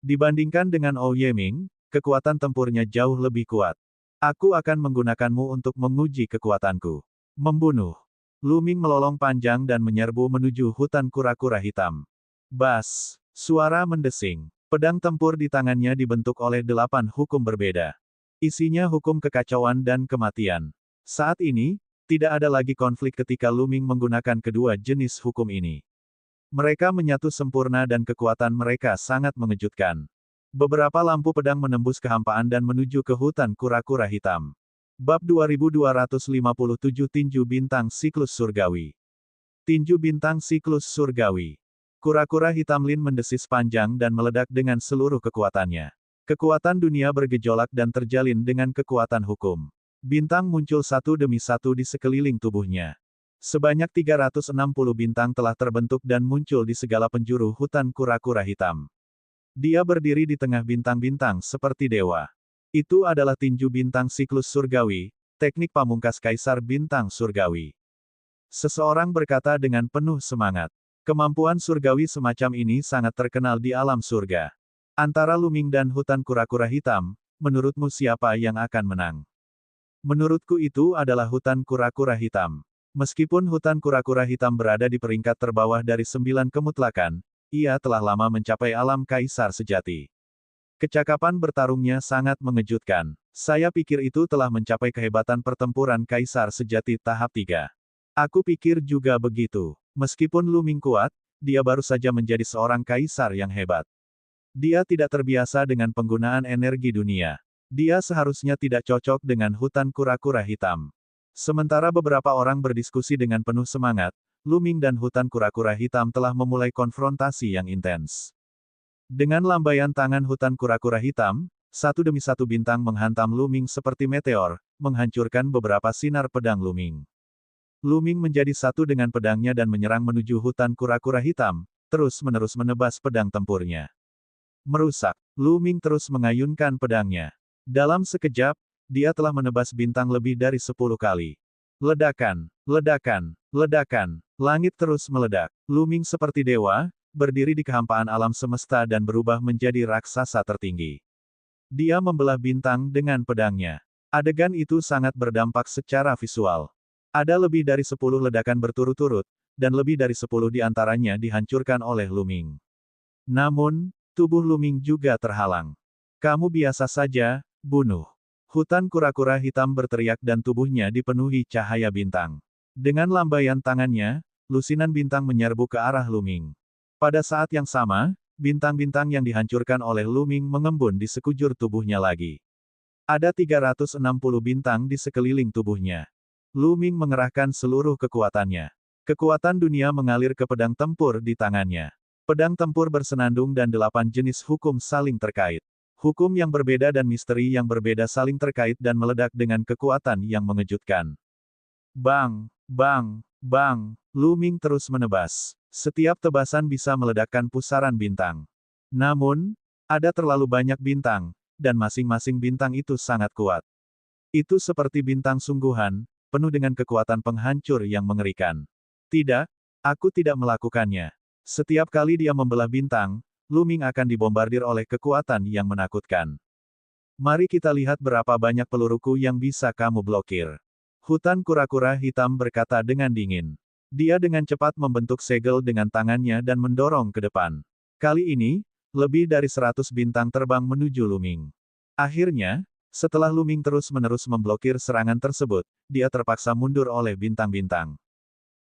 S1: Dibandingkan dengan Ou Yeming, kekuatan tempurnya jauh lebih kuat. Aku akan menggunakanmu untuk menguji kekuatanku. Membunuh. Luming melolong panjang dan menyerbu menuju hutan kura-kura hitam. Bas. Suara mendesing. Pedang tempur di tangannya dibentuk oleh 8 hukum berbeda. Isinya hukum kekacauan dan kematian. Saat ini, tidak ada lagi konflik ketika Luming menggunakan kedua jenis hukum ini. Mereka menyatu sempurna dan kekuatan mereka sangat mengejutkan. Beberapa lampu pedang menembus kehampaan dan menuju ke hutan kura-kura hitam. Bab 2257 Tinju Bintang Siklus Surgawi. Tinju Bintang Siklus Surgawi. Kura-kura hitam Lin mendesis panjang dan meledak dengan seluruh kekuatannya. Kekuatan dunia bergejolak dan terjalin dengan kekuatan hukum. Bintang muncul satu demi satu di sekeliling tubuhnya. Sebanyak 360 bintang telah terbentuk dan muncul di segala penjuru hutan kura-kura hitam. Dia berdiri di tengah bintang-bintang seperti dewa. Itu adalah tinju bintang siklus surgawi, teknik pamungkas kaisar bintang surgawi. Seseorang berkata dengan penuh semangat. Kemampuan surgawi semacam ini sangat terkenal di alam surga. Antara Luming dan hutan kura-kura hitam, menurutmu siapa yang akan menang? Menurutku itu adalah hutan kura-kura hitam. Meskipun hutan kura-kura hitam berada di peringkat terbawah dari 9 kemutlakan, ia telah lama mencapai alam kaisar sejati. Kecakapan bertarungnya sangat mengejutkan. Saya pikir itu telah mencapai kehebatan pertempuran kaisar sejati tahap 3. Aku pikir juga begitu. Meskipun Luming kuat, dia baru saja menjadi seorang kaisar yang hebat. Dia tidak terbiasa dengan penggunaan energi dunia. Dia seharusnya tidak cocok dengan hutan kura-kura hitam. Sementara beberapa orang berdiskusi dengan penuh semangat, Luming dan hutan kura-kura hitam telah memulai konfrontasi yang intens. Dengan lambaian tangan hutan kura-kura hitam, satu demi satu bintang menghantam Luming seperti meteor, menghancurkan beberapa sinar pedang Luming. Luming menjadi satu dengan pedangnya dan menyerang menuju hutan kura-kura hitam, terus-menerus menebas pedang tempurnya. Merusak. Luming terus mengayunkan pedangnya. Dalam sekejap, dia telah menebas bintang lebih dari 10 kali. Ledakan, ledakan, ledakan. Langit terus meledak. Luming seperti dewa, berdiri di kehampaan alam semesta dan berubah menjadi raksasa tertinggi. Dia membelah bintang dengan pedangnya. Adegan itu sangat berdampak secara visual. Ada lebih dari 10 ledakan berturut-turut, dan lebih dari 10 di antaranya dihancurkan oleh Luming. Namun, tubuh Luming juga terhalang. Kamu biasa saja, bunuh. Hutan kura-kura hitam berteriak dan tubuhnya dipenuhi cahaya bintang. Dengan lambaian tangannya, lusinan bintang menyerbu ke arah Luming. Pada saat yang sama, bintang-bintang yang dihancurkan oleh Luming mengembun di sekujur tubuhnya lagi. Ada 360 bintang di sekeliling tubuhnya. Luming mengerahkan seluruh kekuatannya. Kekuatan dunia mengalir ke pedang tempur di tangannya. Pedang tempur bersenandung dan 8 jenis hukum saling terkait. Hukum yang berbeda dan misteri yang berbeda saling terkait dan meledak dengan kekuatan yang mengejutkan. Bang, bang, bang, Luming terus menebas. Setiap tebasan bisa meledakkan pusaran bintang. Namun, ada terlalu banyak bintang, dan masing-masing bintang itu sangat kuat. Itu seperti bintang sungguhan, penuh dengan kekuatan penghancur yang mengerikan. Tidak, aku tidak melakukannya. Setiap kali dia membelah bintang, Luming akan dibombardir oleh kekuatan yang menakutkan. Mari kita lihat berapa banyak peluruku yang bisa kamu blokir. Hutan kura-kura hitam berkata dengan dingin. Dia dengan cepat membentuk segel dengan tangannya dan mendorong ke depan. Kali ini, lebih dari 100 bintang terbang menuju Luming. Akhirnya, Setelah Luming terus-menerus memblokir serangan tersebut, dia terpaksa mundur oleh bintang-bintang.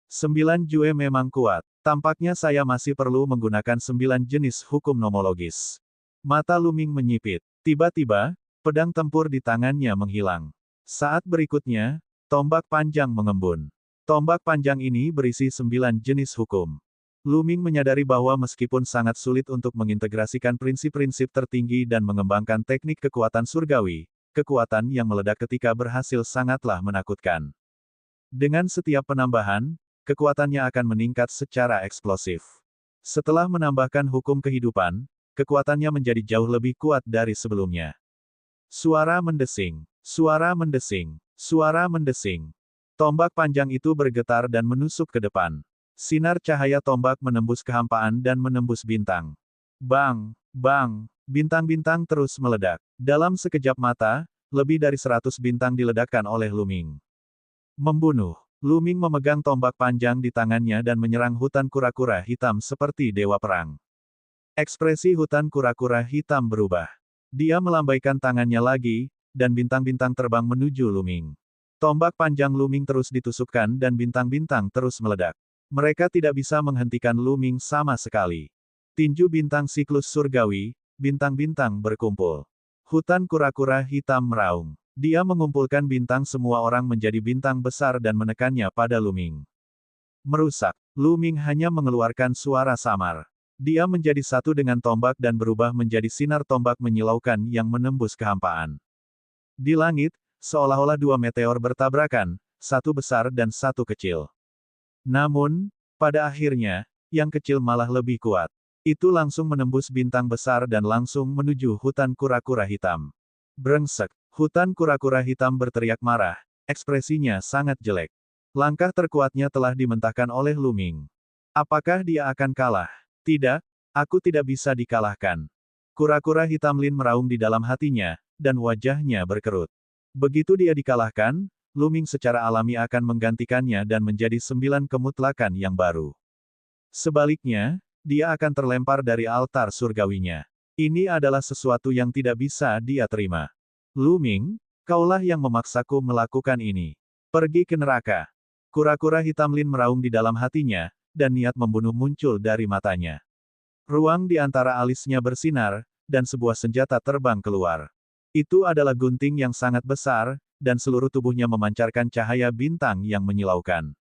S1: 9 Jue memang kuat. Tampaknya saya masih perlu menggunakan 9 jenis hukum nomologis. Mata Luming menyipit. Tiba-tiba, pedang tempur di tangannya menghilang. Saat berikutnya, tombak panjang mengembun. Tombak panjang ini berisi 9 jenis hukum. Luming menyadari bahwa meskipun sangat sulit untuk mengintegrasikan prinsip-prinsip tertinggi dan mengembangkan teknik kekuatan surgawi, kekuatan yang meledak ketika berhasil sangatlah menakutkan. Dengan setiap penambahan, kekuatannya akan meningkat secara eksplosif. Setelah menambahkan hukum kehidupan, kekuatannya menjadi jauh lebih kuat dari sebelumnya. Suara mendesing, suara mendesing, suara mendesing. Tombak panjang itu bergetar dan menusuk ke depan. Sinar cahaya tombak menembus kehampaan dan menembus bintang. Bang, bang, bintang-bintang terus meledak. Dalam sekejap mata, lebih dari 100 bintang diledakkan oleh Luming. Membunuh. Luming memegang tombak panjang di tangannya dan menyerang hutan kura-kura hitam seperti dewa perang. Ekspresi hutan kura-kura hitam berubah. Dia melambaikan tangannya lagi, dan bintang-bintang terbang menuju Luming. Tombak panjang Luming terus ditusukkan dan bintang-bintang terus meledak. Mereka tidak bisa menghentikan Luming sama sekali. Tinju bintang siklus surgawi, bintang-bintang berkumpul. Hutan kura-kura hitam meraung. Dia mengumpulkan bintang semua orang menjadi bintang besar dan menekannya pada Luming. Merusak. Luming hanya mengeluarkan suara samar. Dia menjadi satu dengan tombak dan berubah menjadi sinar tombak menyilaukan yang menembus kehampaan. Di langit, seolah-olah 2 meteor bertabrakan, satu besar dan satu kecil. Namun, pada akhirnya, yang kecil malah lebih kuat. Itu langsung menembus bintang besar dan langsung menuju hutan kura-kura hitam. Brengsek. Hutan kura-kura hitam berteriak marah, ekspresinya sangat jelek. Langkah terkuatnya telah dimentahkan oleh Luming. Apakah dia akan kalah? Tidak, aku tidak bisa dikalahkan. Kura-kura hitam Lin meraung di dalam hatinya, dan wajahnya berkerut. Begitu dia dikalahkan, Luming secara alami akan menggantikannya dan menjadi 9 kemutlakan yang baru. Sebaliknya, dia akan terlempar dari altar surgawinya. Ini adalah sesuatu yang tidak bisa dia terima. Luming, kaulah yang memaksaku melakukan ini. Pergi ke neraka. Kura-kura hitam Lin meraung di dalam hatinya, dan niat membunuh muncul dari matanya. Ruang di antara alisnya bersinar, dan sebuah senjata terbang keluar. Itu adalah gunting yang sangat besar, dan seluruh tubuhnya memancarkan cahaya bintang yang menyilaukan.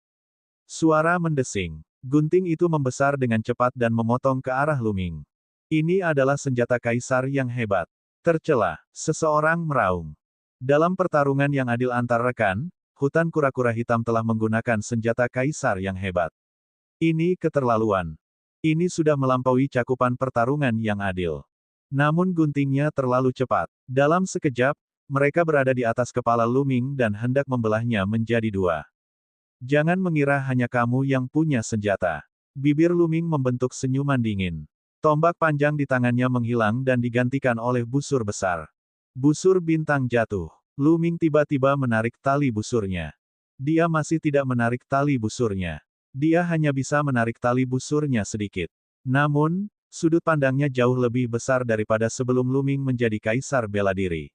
S1: Suara mendesing. Gunting itu membesar dengan cepat dan memotong ke arah Luming. Ini adalah senjata kaisar yang hebat. Tercela. Seseorang meraung. Dalam pertarungan yang adil antar rekan, hutan kura-kura hitam telah menggunakan senjata kaisar yang hebat. Ini keterlaluan. Ini sudah melampaui cakupan pertarungan yang adil. Namun guntingnya terlalu cepat. Dalam sekejap, mereka berada di atas kepala Luming dan hendak membelahnya menjadi 2. Jangan mengira hanya kamu yang punya senjata. Bibir Luming membentuk senyuman dingin. Tombak panjang di tangannya menghilang dan digantikan oleh busur besar. Busur bintang jatuh. Luming tiba-tiba menarik tali busurnya. Dia masih tidak menarik tali busurnya. Dia hanya bisa menarik tali busurnya sedikit. Namun, sudut pandangnya jauh lebih besar daripada sebelum Luming menjadi kaisar bela diri.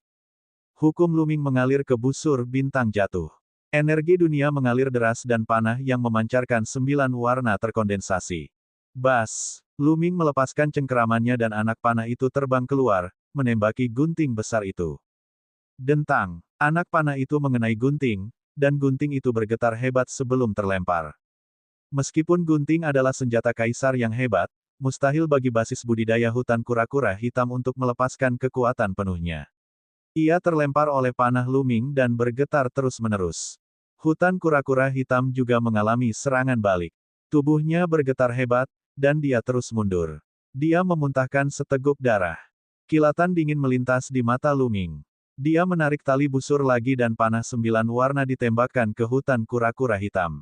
S1: Hukum Luming mengalir ke busur bintang jatuh. Energi dunia mengalir deras dan panah yang memancarkan 9 warna terkondensasi. Bas! Luming melepaskan cengkeramannya dan anak panah itu terbang keluar, menembaki gunting besar itu. Dentang! Anak panah itu mengenai gunting, dan gunting itu bergetar hebat sebelum terlempar. Meskipun gunting adalah senjata kaisar yang hebat, mustahil bagi basis budidaya hutan kura-kura hitam untuk melepaskan kekuatan penuhnya. Ia terlempar oleh panah Luming dan bergetar terus-menerus. Hutan kura-kura hitam juga mengalami serangan balik. Tubuhnya bergetar hebat, dan dia terus mundur. Dia memuntahkan seteguk darah. Kilatan dingin melintas di mata Luming. Dia menarik tali busur lagi dan panah 9 warna ditembakkan ke hutan kura-kura hitam.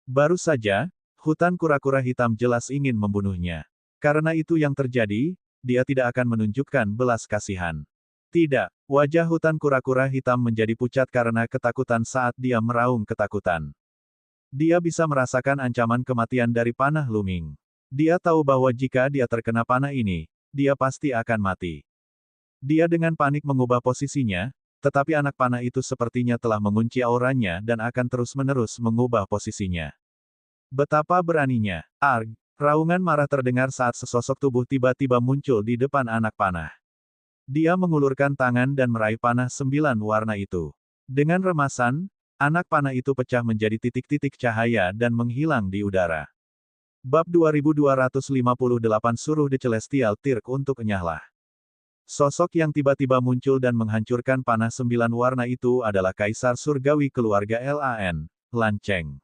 S1: Baru saja, hutan kura-kura hitam jelas ingin membunuhnya. Karena itu yang terjadi, dia tidak akan menunjukkan belas kasihan. Tidak, wajah hutan kura-kura hitam menjadi pucat karena ketakutan saat dia meraung ketakutan. Dia bisa merasakan ancaman kematian dari panah Luming. Dia tahu bahwa jika dia terkena panah ini, dia pasti akan mati. Dia dengan panik mengubah posisinya, tetapi anak panah itu sepertinya telah mengunci auranya dan akan terus-menerus mengubah posisinya. Betapa beraninya! Arg! Raungan marah terdengar saat sesosok tubuh tiba-tiba muncul di depan anak panah. Dia mengulurkan tangan dan meraih panah 9 warna itu. Dengan remasan, anak panah itu pecah menjadi titik-titik cahaya dan menghilang di udara. Bab 2258 Suruh The Celestial Tirk untuk enyahlah. Sosok yang tiba-tiba muncul dan menghancurkan panah 9 warna itu adalah Kaisar Surgawi keluarga Lan Cheng.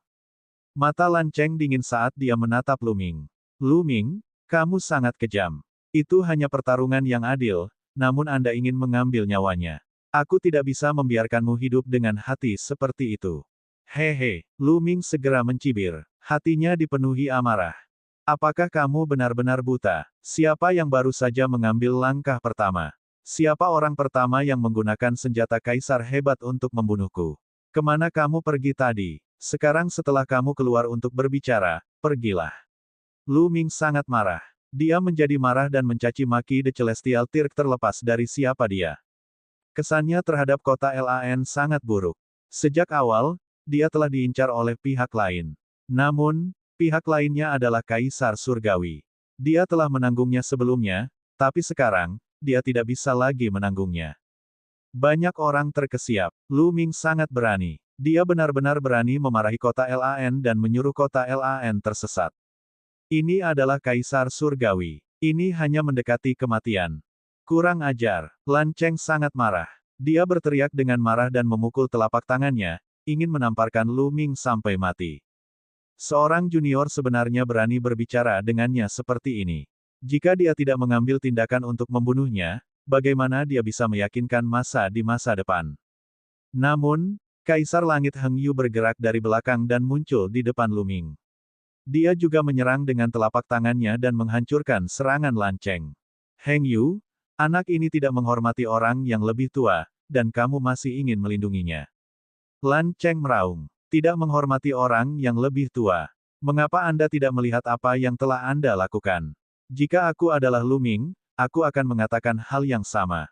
S1: Mata Lan Cheng dingin saat dia menatap Lu Ming. Lu Ming, kamu sangat kejam. Itu hanya pertarungan yang adil, namun Anda ingin mengambil nyawanya. Aku tidak bisa membiarkanmu hidup dengan hati seperti itu. Hehe, Lu Ming segera mencibir. Hatinya dipenuhi amarah. Apakah kamu benar-benar buta? Siapa yang baru saja mengambil langkah pertama? Siapa orang pertama yang menggunakan senjata kaisar hebat untuk membunuhku? Kemana kamu pergi tadi? Sekarang setelah kamu keluar untuk berbicara, pergilah. Lu Ming sangat marah. Dia menjadi marah dan mencaci maki The Celestial Tirk terlepas dari siapa dia. Kesannya terhadap kota Lan sangat buruk. Sejak awal, dia telah diincar oleh pihak lain. Namun, pihak lainnya adalah Kaisar Surgawi. Dia telah menanggungnya sebelumnya, tapi sekarang, dia tidak bisa lagi menanggungnya. Banyak orang terkesiap. Lu Ming sangat berani. Dia benar-benar berani memarahi kota Lan dan menyuruh kota Lan tersesat. Ini adalah Kaisar Surgawi. Ini hanya mendekati kematian. Kurang ajar. Lan Cheng sangat marah. Dia berteriak dengan marah dan memukul telapak tangannya, ingin menamparkan Lu Ming sampai mati. Seorang junior sebenarnya berani berbicara dengannya seperti ini. Jika dia tidak mengambil tindakan untuk membunuhnya, bagaimana dia bisa meyakinkan di masa depan? Namun, Kaisar Langit Heng Yu bergerak dari belakang dan muncul di depan Lu Ming. Dia juga menyerang dengan telapak tangannya dan menghancurkan serangan Lan Cheng. Heng Yu, anak ini tidak menghormati orang yang lebih tua, dan kamu masih ingin melindunginya. Lan Cheng meraung. Tidak menghormati orang yang lebih tua. Mengapa Anda tidak melihat apa yang telah Anda lakukan? Jika aku adalah Lu Ming, aku akan mengatakan hal yang sama.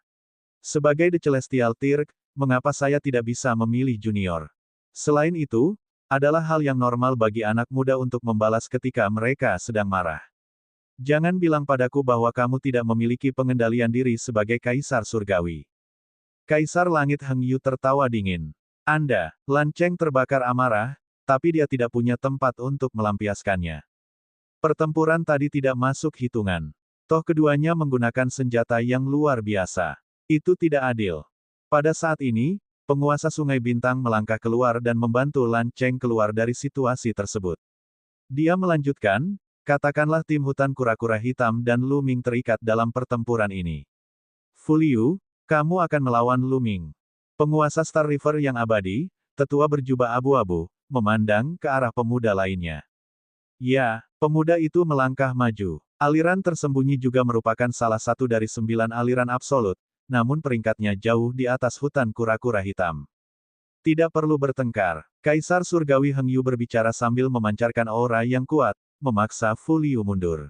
S1: Sebagai The Celestial Tirk, mengapa saya tidak bisa memilih junior? Selain itu, adalah hal yang normal bagi anak muda untuk membalas ketika mereka sedang marah. Jangan bilang padaku bahwa kamu tidak memiliki pengendalian diri sebagai Kaisar Surgawi. Kaisar Langit Heng Yu tertawa dingin. Anda, Lan Cheng terbakar amarah, tapi dia tidak punya tempat untuk melampiaskannya. Pertempuran tadi tidak masuk hitungan. Toh keduanya menggunakan senjata yang luar biasa. Itu tidak adil. Pada saat ini, penguasa Sungai Bintang melangkah keluar dan membantu Lan Cheng keluar dari situasi tersebut. Dia melanjutkan, katakanlah tim hutan kura-kura hitam dan Lu Ming terikat dalam pertempuran ini. Fu Liu, kamu akan melawan Lu Ming. Penguasa Star River yang abadi, tetua berjubah abu-abu, memandang ke arah pemuda lainnya. Ya, pemuda itu melangkah maju. Aliran tersembunyi juga merupakan salah satu dari 9 aliran absolut, namun peringkatnya jauh di atas hutan kura-kura hitam. Tidak perlu bertengkar. Kaisar Surgawi Heng Yu berbicara sambil memancarkan aura yang kuat, memaksa Fu Liu mundur.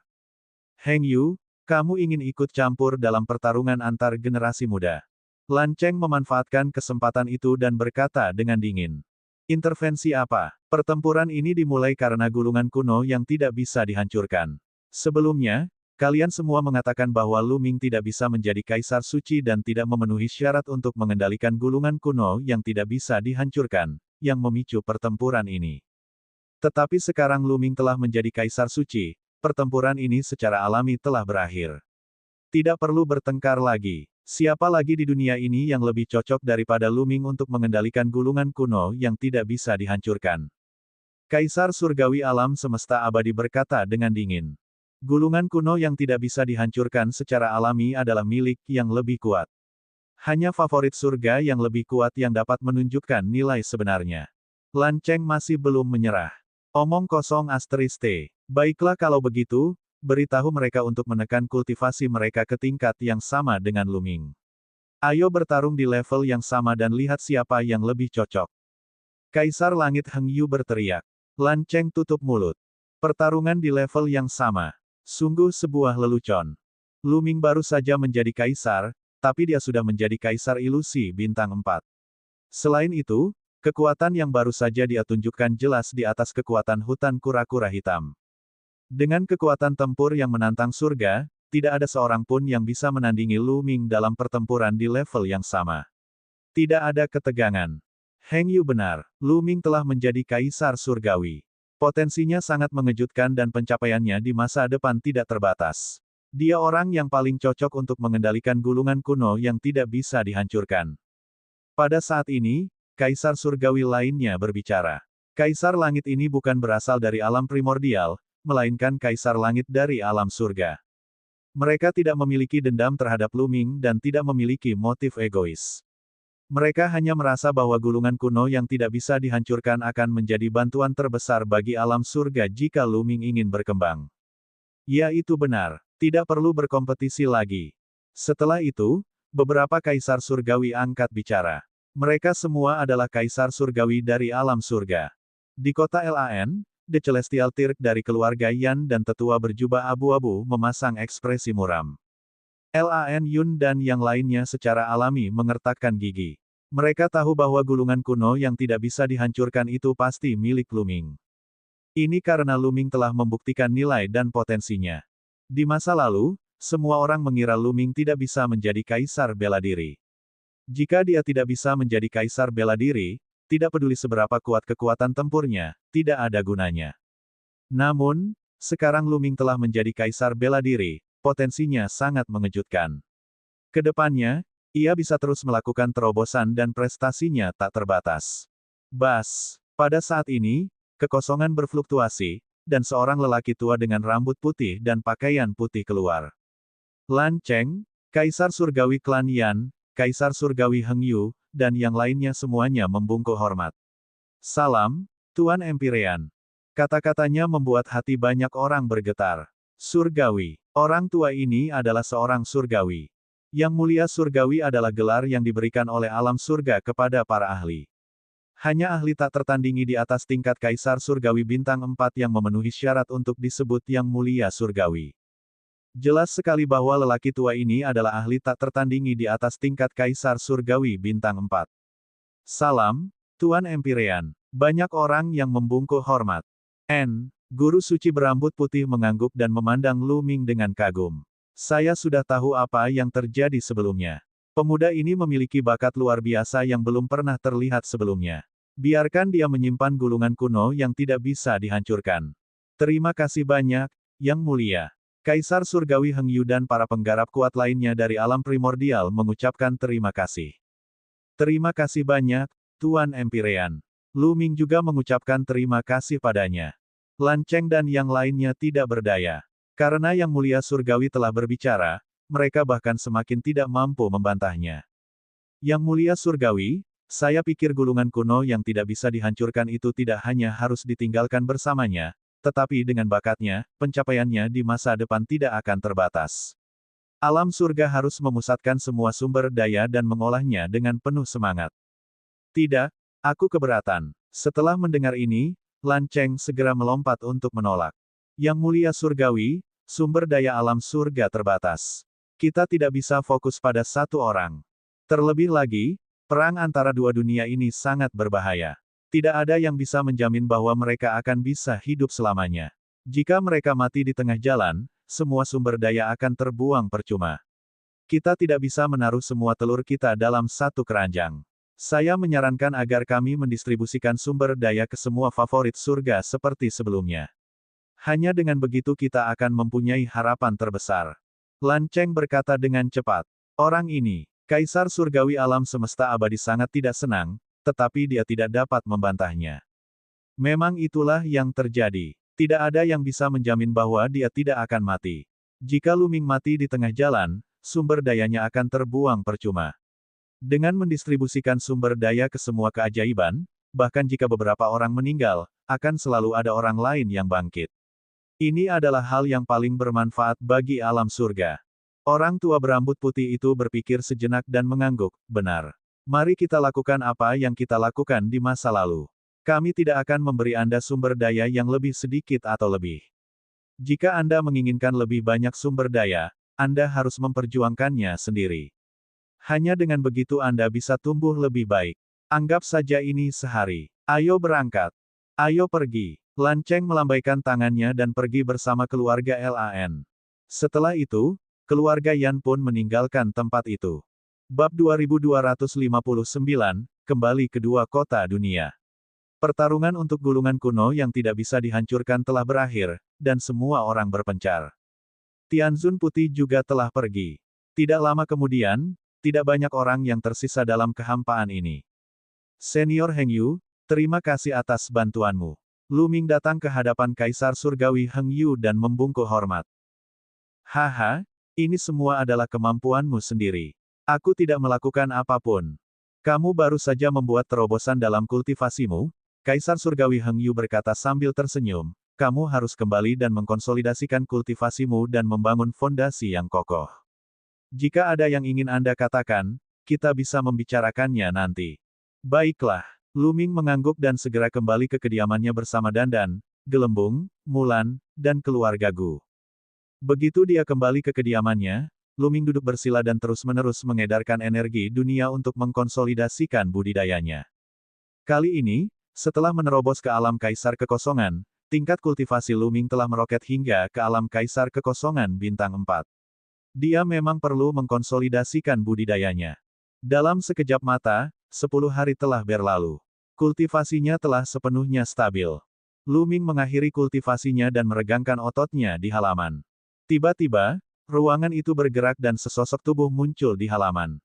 S1: Heng Yu, kamu ingin ikut campur dalam pertarungan antar generasi muda. Lan Cheng memanfaatkan kesempatan itu dan berkata dengan dingin. Intervensi apa? Pertempuran ini dimulai karena gulungan kuno yang tidak bisa dihancurkan. Sebelumnya, kalian semua mengatakan bahwa Lu Ming tidak bisa menjadi kaisar suci dan tidak memenuhi syarat untuk mengendalikan gulungan kuno yang tidak bisa dihancurkan, yang memicu pertempuran ini. Tetapi sekarang Lu Ming telah menjadi kaisar suci, pertempuran ini secara alami telah berakhir. Tidak perlu bertengkar lagi. Siapa lagi di dunia ini yang lebih cocok daripada Lu Ming untuk mengendalikan gulungan kuno yang tidak bisa dihancurkan? Kaisar Surgawi Alam Semesta Abadi berkata dengan dingin. Gulungan kuno yang tidak bisa dihancurkan secara alami adalah milik yang lebih kuat. Hanya favorit surga yang lebih kuat yang dapat menunjukkan nilai sebenarnya. Lan Cheng masih belum menyerah. Omong kosong *T. Baiklah kalau begitu, beritahu mereka untuk menekan kultivasi mereka ke tingkat yang sama dengan Lu Ming. Ayo bertarung di level yang sama dan lihat siapa yang lebih cocok. Kaisar Langit Heng Yu berteriak. Lan Cheng tutup mulut. Pertarungan di level yang sama. Sungguh sebuah lelucon. Lu Ming baru saja menjadi kaisar, tapi dia sudah menjadi kaisar ilusi bintang 4. Selain itu, kekuatan yang baru saja dia tunjukkan jelas di atas kekuatan hutan kura-kura hitam. Dengan kekuatan tempur yang menantang surga, tidak ada seorang pun yang bisa menandingi Lu Ming dalam pertempuran di level yang sama. Tidak ada ketegangan. Heng Yu benar, Lu Ming telah menjadi kaisar surgawi. Potensinya sangat mengejutkan dan pencapaiannya di masa depan tidak terbatas. Dia orang yang paling cocok untuk mengendalikan gulungan kuno yang tidak bisa dihancurkan. Pada saat ini, kaisar surgawi lainnya berbicara. Kaisar langit ini bukan berasal dari alam primordial, melainkan kaisar langit dari alam surga. Mereka tidak memiliki dendam terhadap Lu Ming dan tidak memiliki motif egois. Mereka hanya merasa bahwa gulungan kuno yang tidak bisa dihancurkan akan menjadi bantuan terbesar bagi alam surga jika Lu Ming ingin berkembang. Ya, itu benar. Tidak perlu berkompetisi lagi. Setelah itu, beberapa kaisar surgawi angkat bicara. Mereka semua adalah kaisar surgawi dari alam surga. Di kota Lan, The Celestial Tirk dari keluarga Yan dan tetua berjubah abu-abu memasang ekspresi muram. Lan Yun dan yang lainnya secara alami mengertakkan gigi. Mereka tahu bahwa gulungan kuno yang tidak bisa dihancurkan itu pasti milik Lu Ming. Ini karena Lu Ming telah membuktikan nilai dan potensinya. Di masa lalu, semua orang mengira Lu Ming tidak bisa menjadi kaisar bela diri. Jika dia tidak bisa menjadi kaisar bela diri, tidak peduli seberapa kuat kekuatan tempurnya, tidak ada gunanya. Namun, sekarang Lu Ming telah menjadi kaisar bela diri, potensinya sangat mengejutkan. Kedepannya, ia bisa terus melakukan terobosan dan prestasinya tak terbatas. Bas, pada saat ini, kekosongan berfluktuasi, dan seorang lelaki tua dengan rambut putih dan pakaian putih keluar. Lan Cheng, kaisar surgawi klan Yan, kaisar surgawi Heng Yu, dan yang lainnya semuanya membungkuk hormat. Salam, Tuan Empyrean. Kata-katanya membuat hati banyak orang bergetar. Surgawi. Orang tua ini adalah seorang surgawi. Yang mulia surgawi adalah gelar yang diberikan oleh alam surga kepada para ahli. Hanya ahli tak tertandingi di atas tingkat kaisar surgawi bintang 4 yang memenuhi syarat untuk disebut yang mulia surgawi. Jelas sekali bahwa lelaki tua ini adalah ahli tak tertandingi di atas tingkat kaisar surgawi bintang 4. Salam, Tuan Empyrean. Banyak orang yang membungkuk hormat. Guru suci berambut putih mengangguk dan memandang Lu Ming dengan kagum. Saya sudah tahu apa yang terjadi sebelumnya. Pemuda ini memiliki bakat luar biasa yang belum pernah terlihat sebelumnya. Biarkan dia menyimpan gulungan kuno yang tidak bisa dihancurkan. Terima kasih banyak, Yang Mulia. Kaisar Surgawi Heng Yu dan para penggarap kuat lainnya dari alam primordial mengucapkan terima kasih. Terima kasih banyak, Tuan Empyrean. Lu Ming juga mengucapkan terima kasih padanya. Lan Cheng dan yang lainnya tidak berdaya. Karena Yang Mulia Surgawi telah berbicara, mereka bahkan semakin tidak mampu membantahnya. Yang Mulia Surgawi, saya pikir gulungan kuno yang tidak bisa dihancurkan itu tidak hanya harus ditinggalkan bersamanya, tetapi dengan bakatnya, pencapaiannya di masa depan tidak akan terbatas. Alam surga harus memusatkan semua sumber daya dan mengolahnya dengan penuh semangat. Tidak, aku keberatan. Setelah mendengar ini, Lan Cheng segera melompat untuk menolak. Yang Mulia Surgawi, sumber daya alam surga terbatas. Kita tidak bisa fokus pada satu orang. Terlebih lagi, perang antara dua dunia ini sangat berbahaya. Tidak ada yang bisa menjamin bahwa mereka akan bisa hidup selamanya. Jika mereka mati di tengah jalan, semua sumber daya akan terbuang percuma. Kita tidak bisa menaruh semua telur kita dalam satu keranjang. Saya menyarankan agar kami mendistribusikan sumber daya ke semua favorit surga seperti sebelumnya. Hanya dengan begitu kita akan mempunyai harapan terbesar. Lan Cheng berkata dengan cepat. Orang ini, Kaisar Surgawi Alam Semesta Abadi sangat tidak senang, tetapi dia tidak dapat membantahnya. Memang itulah yang terjadi. Tidak ada yang bisa menjamin bahwa dia tidak akan mati. Jika Lu Ming mati di tengah jalan, sumber dayanya akan terbuang percuma. Dengan mendistribusikan sumber daya ke semua keajaiban, bahkan jika beberapa orang meninggal, akan selalu ada orang lain yang bangkit. Ini adalah hal yang paling bermanfaat bagi alam surga. Orang tua berambut putih itu berpikir sejenak dan mengangguk, benar. Mari kita lakukan apa yang kita lakukan di masa lalu. Kami tidak akan memberi Anda sumber daya yang lebih sedikit atau lebih. Jika Anda menginginkan lebih banyak sumber daya, Anda harus memperjuangkannya sendiri. Hanya dengan begitu Anda bisa tumbuh lebih baik. Anggap saja ini sehari. Ayo berangkat. Ayo pergi. Lan Cheng melambaikan tangannya dan pergi bersama keluarga Lan. Setelah itu, keluarga Yan pun meninggalkan tempat itu. Bab 2259, kembali ke dua kota dunia. Pertarungan untuk gulungan kuno yang tidak bisa dihancurkan telah berakhir, dan semua orang berpencar. Tianzun Putih juga telah pergi. Tidak lama kemudian, tidak banyak orang yang tersisa dalam kehampaan ini. Senior Heng Yu, terima kasih atas bantuanmu. Lu Ming datang ke hadapan Kaisar Surgawi Heng Yu dan membungkuk hormat. Haha, ini semua adalah kemampuanmu sendiri. Aku tidak melakukan apapun. Kamu baru saja membuat terobosan dalam kultivasimu, Kaisar Surgawi Heng Yu berkata sambil tersenyum, kamu harus kembali dan mengkonsolidasikan kultivasimu dan membangun fondasi yang kokoh. Jika ada yang ingin Anda katakan, kita bisa membicarakannya nanti. Baiklah, Lu Ming mengangguk dan segera kembali ke kediamannya bersama Dandan, Gelembung, Mulan, dan keluarga Gu. Begitu dia kembali ke kediamannya, Lu Ming duduk bersila dan terus-menerus mengedarkan energi dunia untuk mengkonsolidasikan budidayanya. Kali ini, setelah menerobos ke alam Kaisar Kekosongan, tingkat kultivasi Lu Ming telah meroket hingga ke alam Kaisar Kekosongan bintang 4. Dia memang perlu mengkonsolidasikan budidayanya. Dalam sekejap mata, 10 hari telah berlalu. Kultivasinya telah sepenuhnya stabil. Lu Ming mengakhiri kultivasinya dan meregangkan ototnya di halaman. Tiba-tiba, ruangan itu bergerak dan sesosok tubuh muncul di halaman.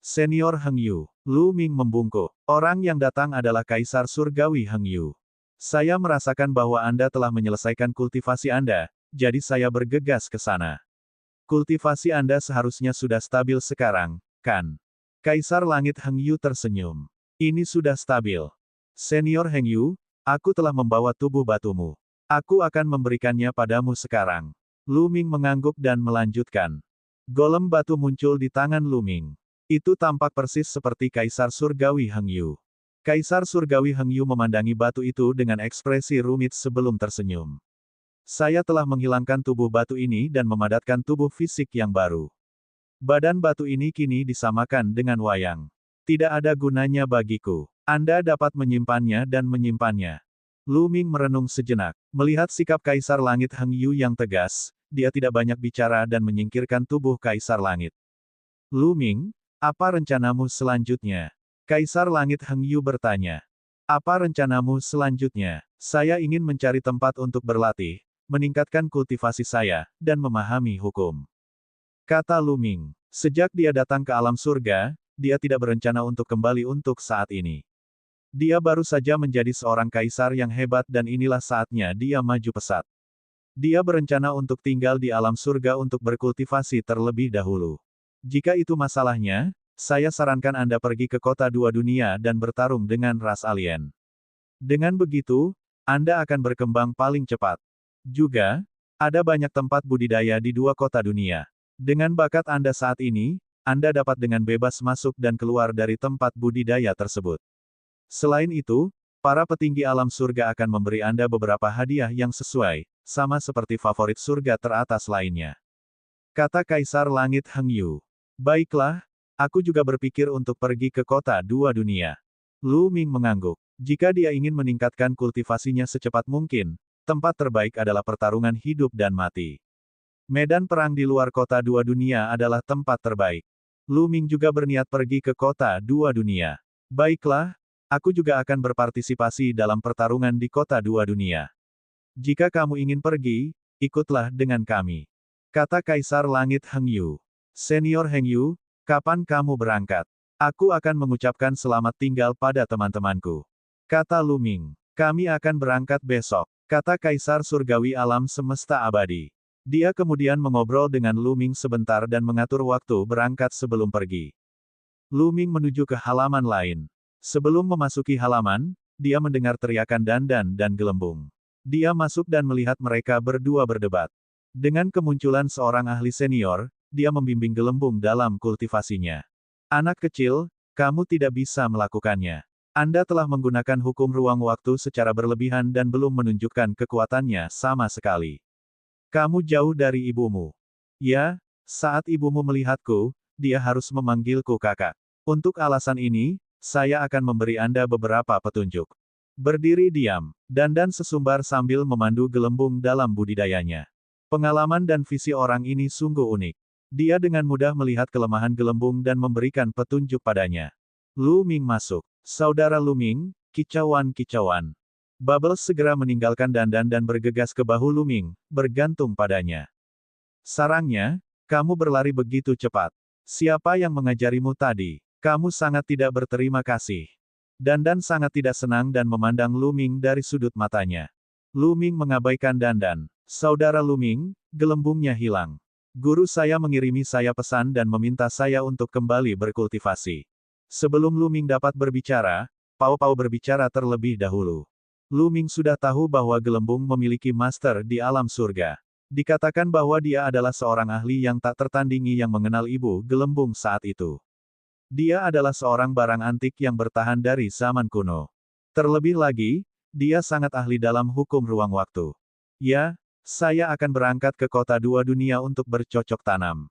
S1: Senior Heng Yu, Lu Ming membungkuk. Orang yang datang adalah Kaisar Surgawi Heng Yu. Saya merasakan bahwa Anda telah menyelesaikan kultivasi Anda, jadi saya bergegas ke sana. Kultivasi Anda seharusnya sudah stabil sekarang, kan? Kaisar Langit Heng Yu tersenyum. Ini sudah stabil. Senior Heng Yu, aku telah membawa tubuh batumu. Aku akan memberikannya padamu sekarang. Lu Ming mengangguk dan melanjutkan. Golem batu muncul di tangan Lu Ming. Itu tampak persis seperti Kaisar Surgawi Heng Yu. Kaisar Surgawi Heng Yu memandangi batu itu dengan ekspresi rumit sebelum tersenyum. Saya telah menghilangkan tubuh batu ini dan memadatkan tubuh fisik yang baru. Badan batu ini kini disamakan dengan wayang. Tidak ada gunanya bagiku. Anda dapat menyimpannya dan menyimpannya. Lu Ming merenung sejenak. Melihat sikap Kaisar Langit Heng Yu yang tegas, dia tidak banyak bicara dan menyingkirkan tubuh Kaisar Langit. Lu Ming, apa rencanamu selanjutnya? Kaisar Langit Heng Yu bertanya. Apa rencanamu selanjutnya? Saya ingin mencari tempat untuk berlatih, meningkatkan kultivasi saya, dan memahami hukum. Kata Lu Ming. Sejak dia datang ke alam surga, dia tidak berencana untuk kembali untuk saat ini. Dia baru saja menjadi seorang kaisar yang hebat dan inilah saatnya dia maju pesat. Dia berencana untuk tinggal di alam surga untuk berkultivasi terlebih dahulu. Jika itu masalahnya, saya sarankan Anda pergi ke kota dua dunia dan bertarung dengan ras alien. Dengan begitu, Anda akan berkembang paling cepat. Juga, ada banyak tempat budidaya di dua kota dunia. Dengan bakat Anda saat ini, Anda dapat dengan bebas masuk dan keluar dari tempat budidaya tersebut. Selain itu, para petinggi alam surga akan memberi Anda beberapa hadiah yang sesuai, sama seperti favorit surga teratas lainnya. Kata Kaisar Langit Heng Yu. Baiklah, aku juga berpikir untuk pergi ke kota dua dunia. Lu Ming mengangguk. Jika dia ingin meningkatkan kultivasinya secepat mungkin, tempat terbaik adalah pertarungan hidup dan mati. Medan perang di luar kota dua dunia adalah tempat terbaik. Lu Ming juga berniat pergi ke kota dua dunia. Baiklah, aku juga akan berpartisipasi dalam pertarungan di kota dua dunia. Jika kamu ingin pergi, ikutlah dengan kami. Kata Kaisar Langit Heng Yu. Senior Heng Yu, kapan kamu berangkat? Aku akan mengucapkan selamat tinggal pada teman-temanku. Kata Lu Ming. Kami akan berangkat besok. Kata Kaisar Surgawi Alam Semesta Abadi. Dia kemudian mengobrol dengan Lu Ming sebentar dan mengatur waktu berangkat sebelum pergi. Lu Ming menuju ke halaman lain. Sebelum memasuki halaman, dia mendengar teriakan Dandan dan Gelembung. Dia masuk dan melihat mereka berdua berdebat. Dengan kemunculan seorang ahli senior, dia membimbing Gelembung dalam kultivasinya. Anak kecil, kamu tidak bisa melakukannya. Anda telah menggunakan hukum ruang waktu secara berlebihan dan belum menunjukkan kekuatannya sama sekali. Kamu jauh dari ibumu. Ya, saat ibumu melihatku, dia harus memanggilku kakak. Untuk alasan ini, saya akan memberi Anda beberapa petunjuk. Berdiri diam. Dandan sesumbar sambil memandu gelembung dalam budidayanya. Pengalaman dan visi orang ini sungguh unik. Dia dengan mudah melihat kelemahan gelembung dan memberikan petunjuk padanya. Lu Ming masuk. Saudara Lu Ming, kicauan-kicauan. Bubbles segera meninggalkan Dandan dan bergegas ke bahu Lu Ming, bergantung padanya. Sarangnya, kamu berlari begitu cepat. Siapa yang mengajarimu tadi? Kamu sangat tidak berterima kasih. Dandan sangat tidak senang dan memandang Lu Ming dari sudut matanya. Lu Ming mengabaikan Dandan. Saudara Lu Ming, gelembungnya hilang. Guru saya mengirimi saya pesan dan meminta saya untuk kembali berkultivasi. Sebelum Lu Ming dapat berbicara, Pao Pao berbicara terlebih dahulu. Lu Ming sudah tahu bahwa gelembung memiliki master di alam surga. Dikatakan bahwa dia adalah seorang ahli yang tak tertandingi yang mengenal ibu gelembung saat itu. Dia adalah seorang barang antik yang bertahan dari zaman kuno. Terlebih lagi, dia sangat ahli dalam hukum ruang waktu. Ya, saya akan berangkat ke kota dua dunia untuk bercocok tanam.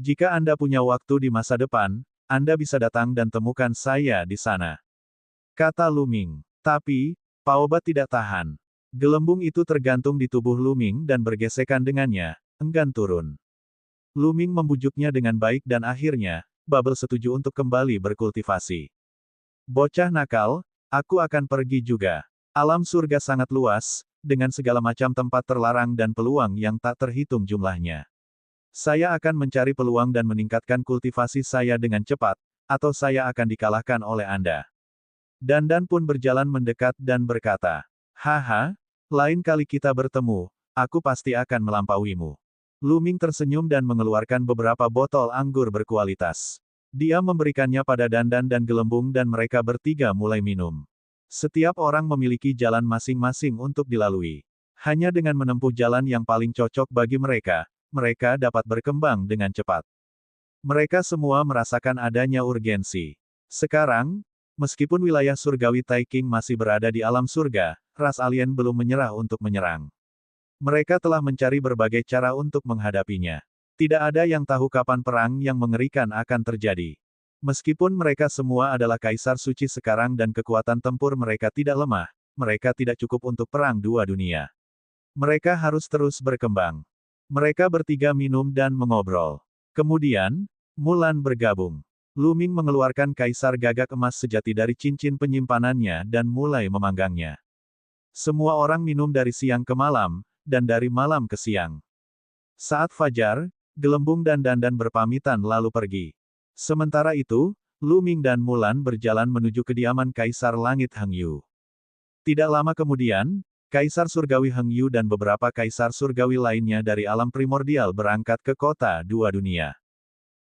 S1: Jika Anda punya waktu di masa depan, Anda bisa datang dan temukan saya di sana. Kata Lu Ming. Tapi, Paoba tidak tahan. Gelembung itu tergantung di tubuh Lu Ming dan bergesekan dengannya, enggan turun. Lu Ming membujuknya dengan baik dan akhirnya, Bubble setuju untuk kembali berkultivasi. Bocah nakal, aku akan pergi juga. Alam surga sangat luas, dengan segala macam tempat terlarang dan peluang yang tak terhitung jumlahnya. Saya akan mencari peluang dan meningkatkan kultivasi saya dengan cepat, atau saya akan dikalahkan oleh Anda. Dandan pun berjalan mendekat dan berkata, haha, lain kali kita bertemu, aku pasti akan melampauimu. Lu Ming tersenyum dan mengeluarkan beberapa botol anggur berkualitas. Dia memberikannya pada Dandan dan gelembung dan mereka bertiga mulai minum. Setiap orang memiliki jalan masing-masing untuk dilalui. Hanya dengan menempuh jalan yang paling cocok bagi mereka, mereka dapat berkembang dengan cepat. Mereka semua merasakan adanya urgensi. Sekarang, meskipun wilayah surgawi Taiking masih berada di alam surga, ras alien belum menyerah untuk menyerang. Mereka telah mencari berbagai cara untuk menghadapinya. Tidak ada yang tahu kapan perang yang mengerikan akan terjadi. Meskipun mereka semua adalah kaisar suci sekarang dan kekuatan tempur mereka tidak lemah, mereka tidak cukup untuk perang dua dunia. Mereka harus terus berkembang. Mereka bertiga minum dan mengobrol. Kemudian, Mulan bergabung. Lu Ming mengeluarkan kaisar gagak emas sejati dari cincin penyimpanannya dan mulai memanggangnya. Semua orang minum dari siang ke malam, dan dari malam ke siang. Saat fajar, gelembung dan Dandan berpamitan lalu pergi. Sementara itu, Lu Ming dan Mulan berjalan menuju kediaman Kaisar Langit Heng Yu. Tidak lama kemudian, Kaisar Surgawi Heng Yu dan beberapa Kaisar Surgawi lainnya dari alam primordial berangkat ke kota dua dunia.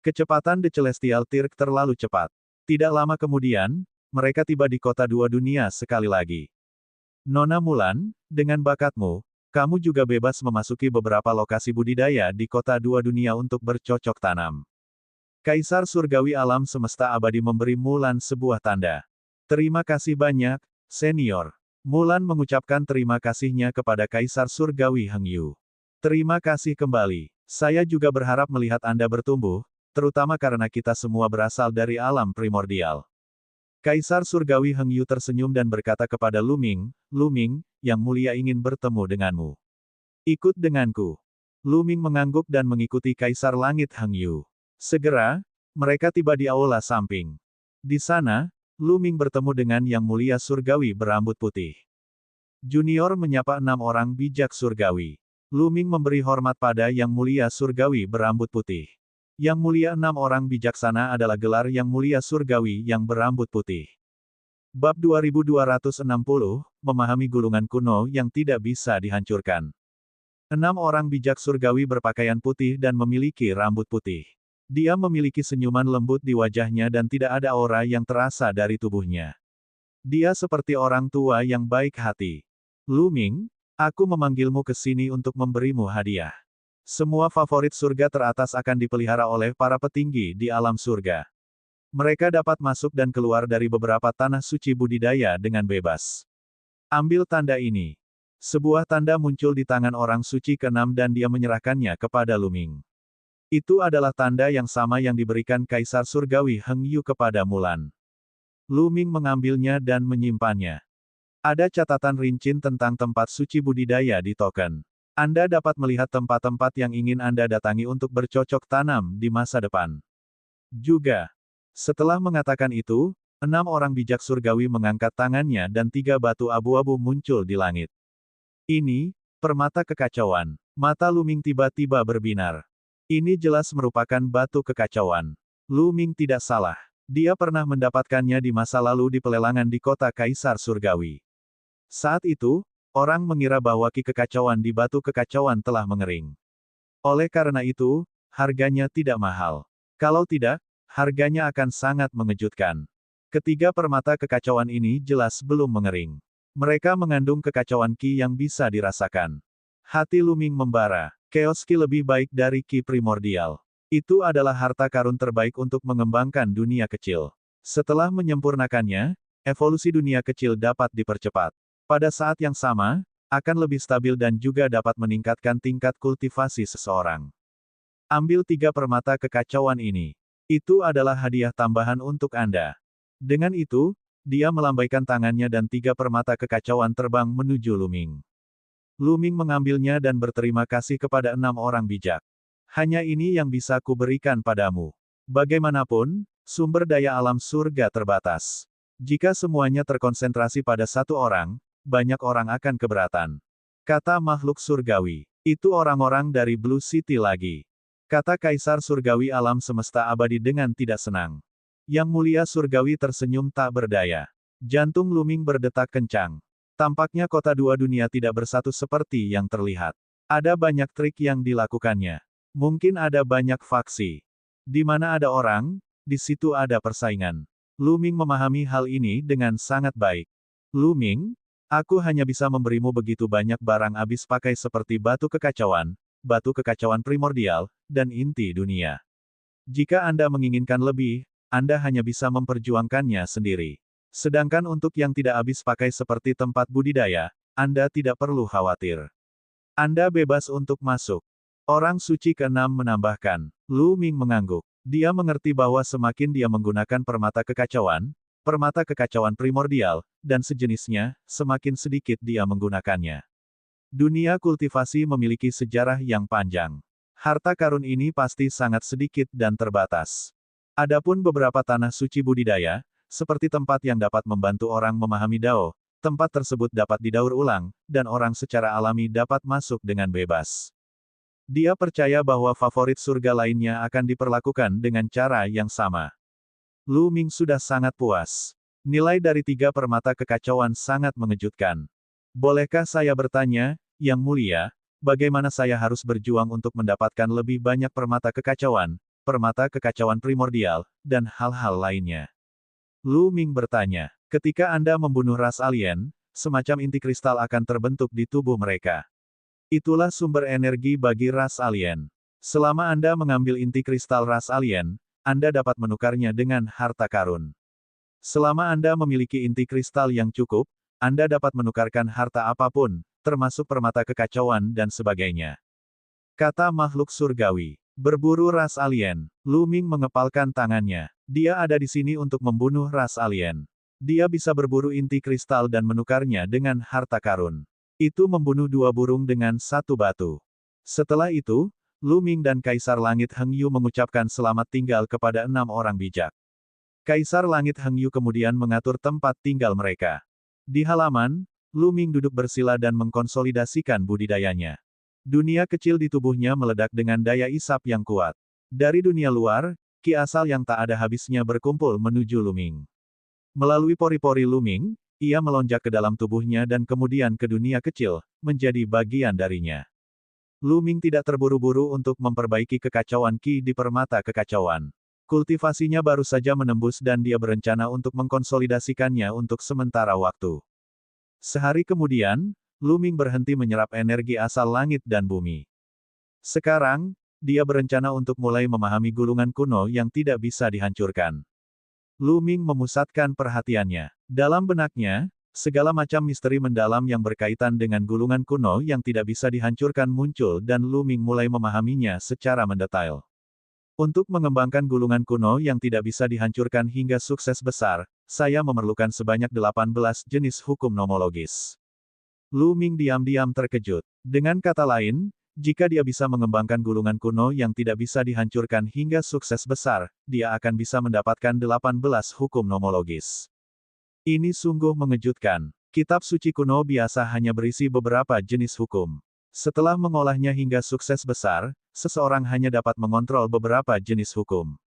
S1: Kecepatan The Celestial Tirk terlalu cepat. Tidak lama kemudian, mereka tiba di kota dua dunia sekali lagi. Nona Mulan, dengan bakatmu, kamu juga bebas memasuki beberapa lokasi budidaya di kota dua dunia untuk bercocok tanam. Kaisar Surgawi Alam Semesta Abadi memberi Mulan sebuah tanda. Terima kasih banyak, senior. Mulan mengucapkan terima kasihnya kepada Kaisar Surgawi Heng Yu. Terima kasih kembali. Saya juga berharap melihat Anda bertumbuh, terutama karena kita semua berasal dari alam primordial. Kaisar Surgawi Heng Yu tersenyum dan berkata kepada Lu Ming, Yang Mulia ingin bertemu denganmu. Ikut denganku. Lu Ming mengangguk dan mengikuti Kaisar Langit Heng Yu. Segera, mereka tiba di aula samping. Di sana, Lu Ming bertemu dengan Yang Mulia Surgawi berambut putih. Junior menyapa 6 orang bijak surgawi. Lu Ming memberi hormat pada Yang Mulia Surgawi berambut putih. Yang Mulia 6 orang bijaksana adalah gelar Yang Mulia Surgawi yang berambut putih. Bab 2260, memahami gulungan kuno yang tidak bisa dihancurkan. 6 orang bijak surgawi berpakaian putih dan memiliki rambut putih. Dia memiliki senyuman lembut di wajahnya dan tidak ada aura yang terasa dari tubuhnya. Dia seperti orang tua yang baik hati. Lu Ming, aku memanggilmu ke sini untuk memberimu hadiah. Semua favorit surga teratas akan dipelihara oleh para petinggi di alam surga. Mereka dapat masuk dan keluar dari beberapa tanah suci budidaya dengan bebas. Ambil tanda ini. Sebuah tanda muncul di tangan orang suci ke-6 dan dia menyerahkannya kepada Lu Ming. Itu adalah tanda yang sama yang diberikan Kaisar Surgawi Heng Yu kepada Mulan. Lu Ming mengambilnya dan menyimpannya. Ada catatan rinci tentang tempat suci budidaya di token. Anda dapat melihat tempat-tempat yang ingin Anda datangi untuk bercocok tanam di masa depan. Juga, setelah mengatakan itu, 6 orang bijak surgawi mengangkat tangannya dan 3 batu abu-abu muncul di langit. Ini, permata kekacauan. Mata Lu Ming tiba-tiba berbinar. Ini jelas merupakan batu kekacauan. Lu Ming tidak salah. Dia pernah mendapatkannya di masa lalu di pelelangan di kota Kaisar Surgawi. Saat itu, orang mengira bahwa ki kekacauan di batu kekacauan telah mengering. Oleh karena itu, harganya tidak mahal. Kalau tidak, harganya akan sangat mengejutkan. Ketiga permata kekacauan ini jelas belum mengering. Mereka mengandung kekacauan ki yang bisa dirasakan. Hati Lu Ming membara. Chaos ki lebih baik dari ki primordial. Itu adalah harta karun terbaik untuk mengembangkan dunia kecil. Setelah menyempurnakannya, evolusi dunia kecil dapat dipercepat. Pada saat yang sama, akan lebih stabil dan juga dapat meningkatkan tingkat kultivasi seseorang. Ambil 3 permata kekacauan ini. Itu adalah hadiah tambahan untuk Anda. Dengan itu, dia melambaikan tangannya dan 3 permata kekacauan terbang menuju Lu Ming. Lu Ming mengambilnya dan berterima kasih kepada 6 orang bijak. Hanya ini yang bisa kuberikan padamu. Bagaimanapun, sumber daya alam surga terbatas. Jika semuanya terkonsentrasi pada satu orang, banyak orang akan keberatan. Kata makhluk surgawi. Itu orang-orang dari Blue City lagi. Kata Kaisar Surgawi alam semesta abadi dengan tidak senang. Yang mulia surgawi tersenyum tak berdaya. Jantung Lu Ming berdetak kencang. Tampaknya kota dua dunia tidak bersatu seperti yang terlihat. Ada banyak trik yang dilakukannya. Mungkin ada banyak faksi. Di mana ada orang, di situ ada persaingan. Lu Ming memahami hal ini dengan sangat baik. Lu Ming, aku hanya bisa memberimu begitu banyak barang habis pakai seperti batu kekacauan primordial, dan inti dunia. Jika Anda menginginkan lebih, Anda hanya bisa memperjuangkannya sendiri. Sedangkan untuk yang tidak habis pakai seperti tempat budidaya, Anda tidak perlu khawatir. Anda bebas untuk masuk. Orang suci ke-6 menambahkan. Lu Ming mengangguk. Dia mengerti bahwa semakin dia menggunakan permata kekacauan primordial, dan sejenisnya, semakin sedikit dia menggunakannya. Dunia kultivasi memiliki sejarah yang panjang. Harta karun ini pasti sangat sedikit dan terbatas. Adapun beberapa tanah suci budidaya, seperti tempat yang dapat membantu orang memahami Dao, tempat tersebut dapat didaur ulang, dan orang secara alami dapat masuk dengan bebas. Dia percaya bahwa favorit surga lainnya akan diperlakukan dengan cara yang sama. Lu Ming sudah sangat puas. Nilai dari 3 permata kekacauan sangat mengejutkan. Bolehkah saya bertanya, Yang Mulia, bagaimana saya harus berjuang untuk mendapatkan lebih banyak permata kekacauan primordial, dan hal-hal lainnya? Lu Ming bertanya, ketika Anda membunuh ras alien, semacam inti kristal akan terbentuk di tubuh mereka. Itulah sumber energi bagi ras alien. Selama Anda mengambil inti kristal ras alien, Anda dapat menukarnya dengan harta karun. Selama Anda memiliki inti kristal yang cukup, Anda dapat menukarkan harta apapun, termasuk permata kekacauan dan sebagainya. Kata makhluk surgawi. Berburu ras alien. Lu Ming mengepalkan tangannya. Dia ada di sini untuk membunuh ras alien. Dia bisa berburu inti kristal dan menukarnya dengan harta karun. Itu membunuh 2 burung dengan 1 batu. Setelah itu, Lu Ming dan Kaisar Langit Heng Yu mengucapkan selamat tinggal kepada 6 orang bijak. Kaisar Langit Heng Yu kemudian mengatur tempat tinggal mereka. Di halaman, Lu Ming duduk bersila dan mengkonsolidasikan budidayanya. Dunia kecil di tubuhnya meledak dengan daya isap yang kuat. Dari dunia luar, ki asal yang tak ada habisnya berkumpul menuju Lu Ming. Melalui pori-pori Lu Ming, ia melonjak ke dalam tubuhnya dan kemudian ke dunia kecil, menjadi bagian darinya. Lu Ming tidak terburu-buru untuk memperbaiki kekacauan ki di permata kekacauan. Kultivasinya baru saja menembus dan dia berencana untuk mengkonsolidasikannya untuk sementara waktu. Sehari kemudian, Lu Ming berhenti menyerap energi asal langit dan bumi. Sekarang, dia berencana untuk mulai memahami gulungan kuno yang tidak bisa dihancurkan. Lu Ming memusatkan perhatiannya. Dalam benaknya, segala macam misteri mendalam yang berkaitan dengan gulungan kuno yang tidak bisa dihancurkan muncul dan Lu Ming mulai memahaminya secara mendetail. Untuk mengembangkan gulungan kuno yang tidak bisa dihancurkan hingga sukses besar, saya memerlukan sebanyak 18 jenis hukum nomologis. Lu Ming diam-diam terkejut. Dengan kata lain, jika dia bisa mengembangkan gulungan kuno yang tidak bisa dihancurkan hingga sukses besar, dia akan bisa mendapatkan 18 hukum nomologis. Ini sungguh mengejutkan. Kitab suci kuno biasa hanya berisi beberapa jenis hukum. Setelah mengolahnya hingga sukses besar, seseorang hanya dapat mengontrol beberapa jenis hukum.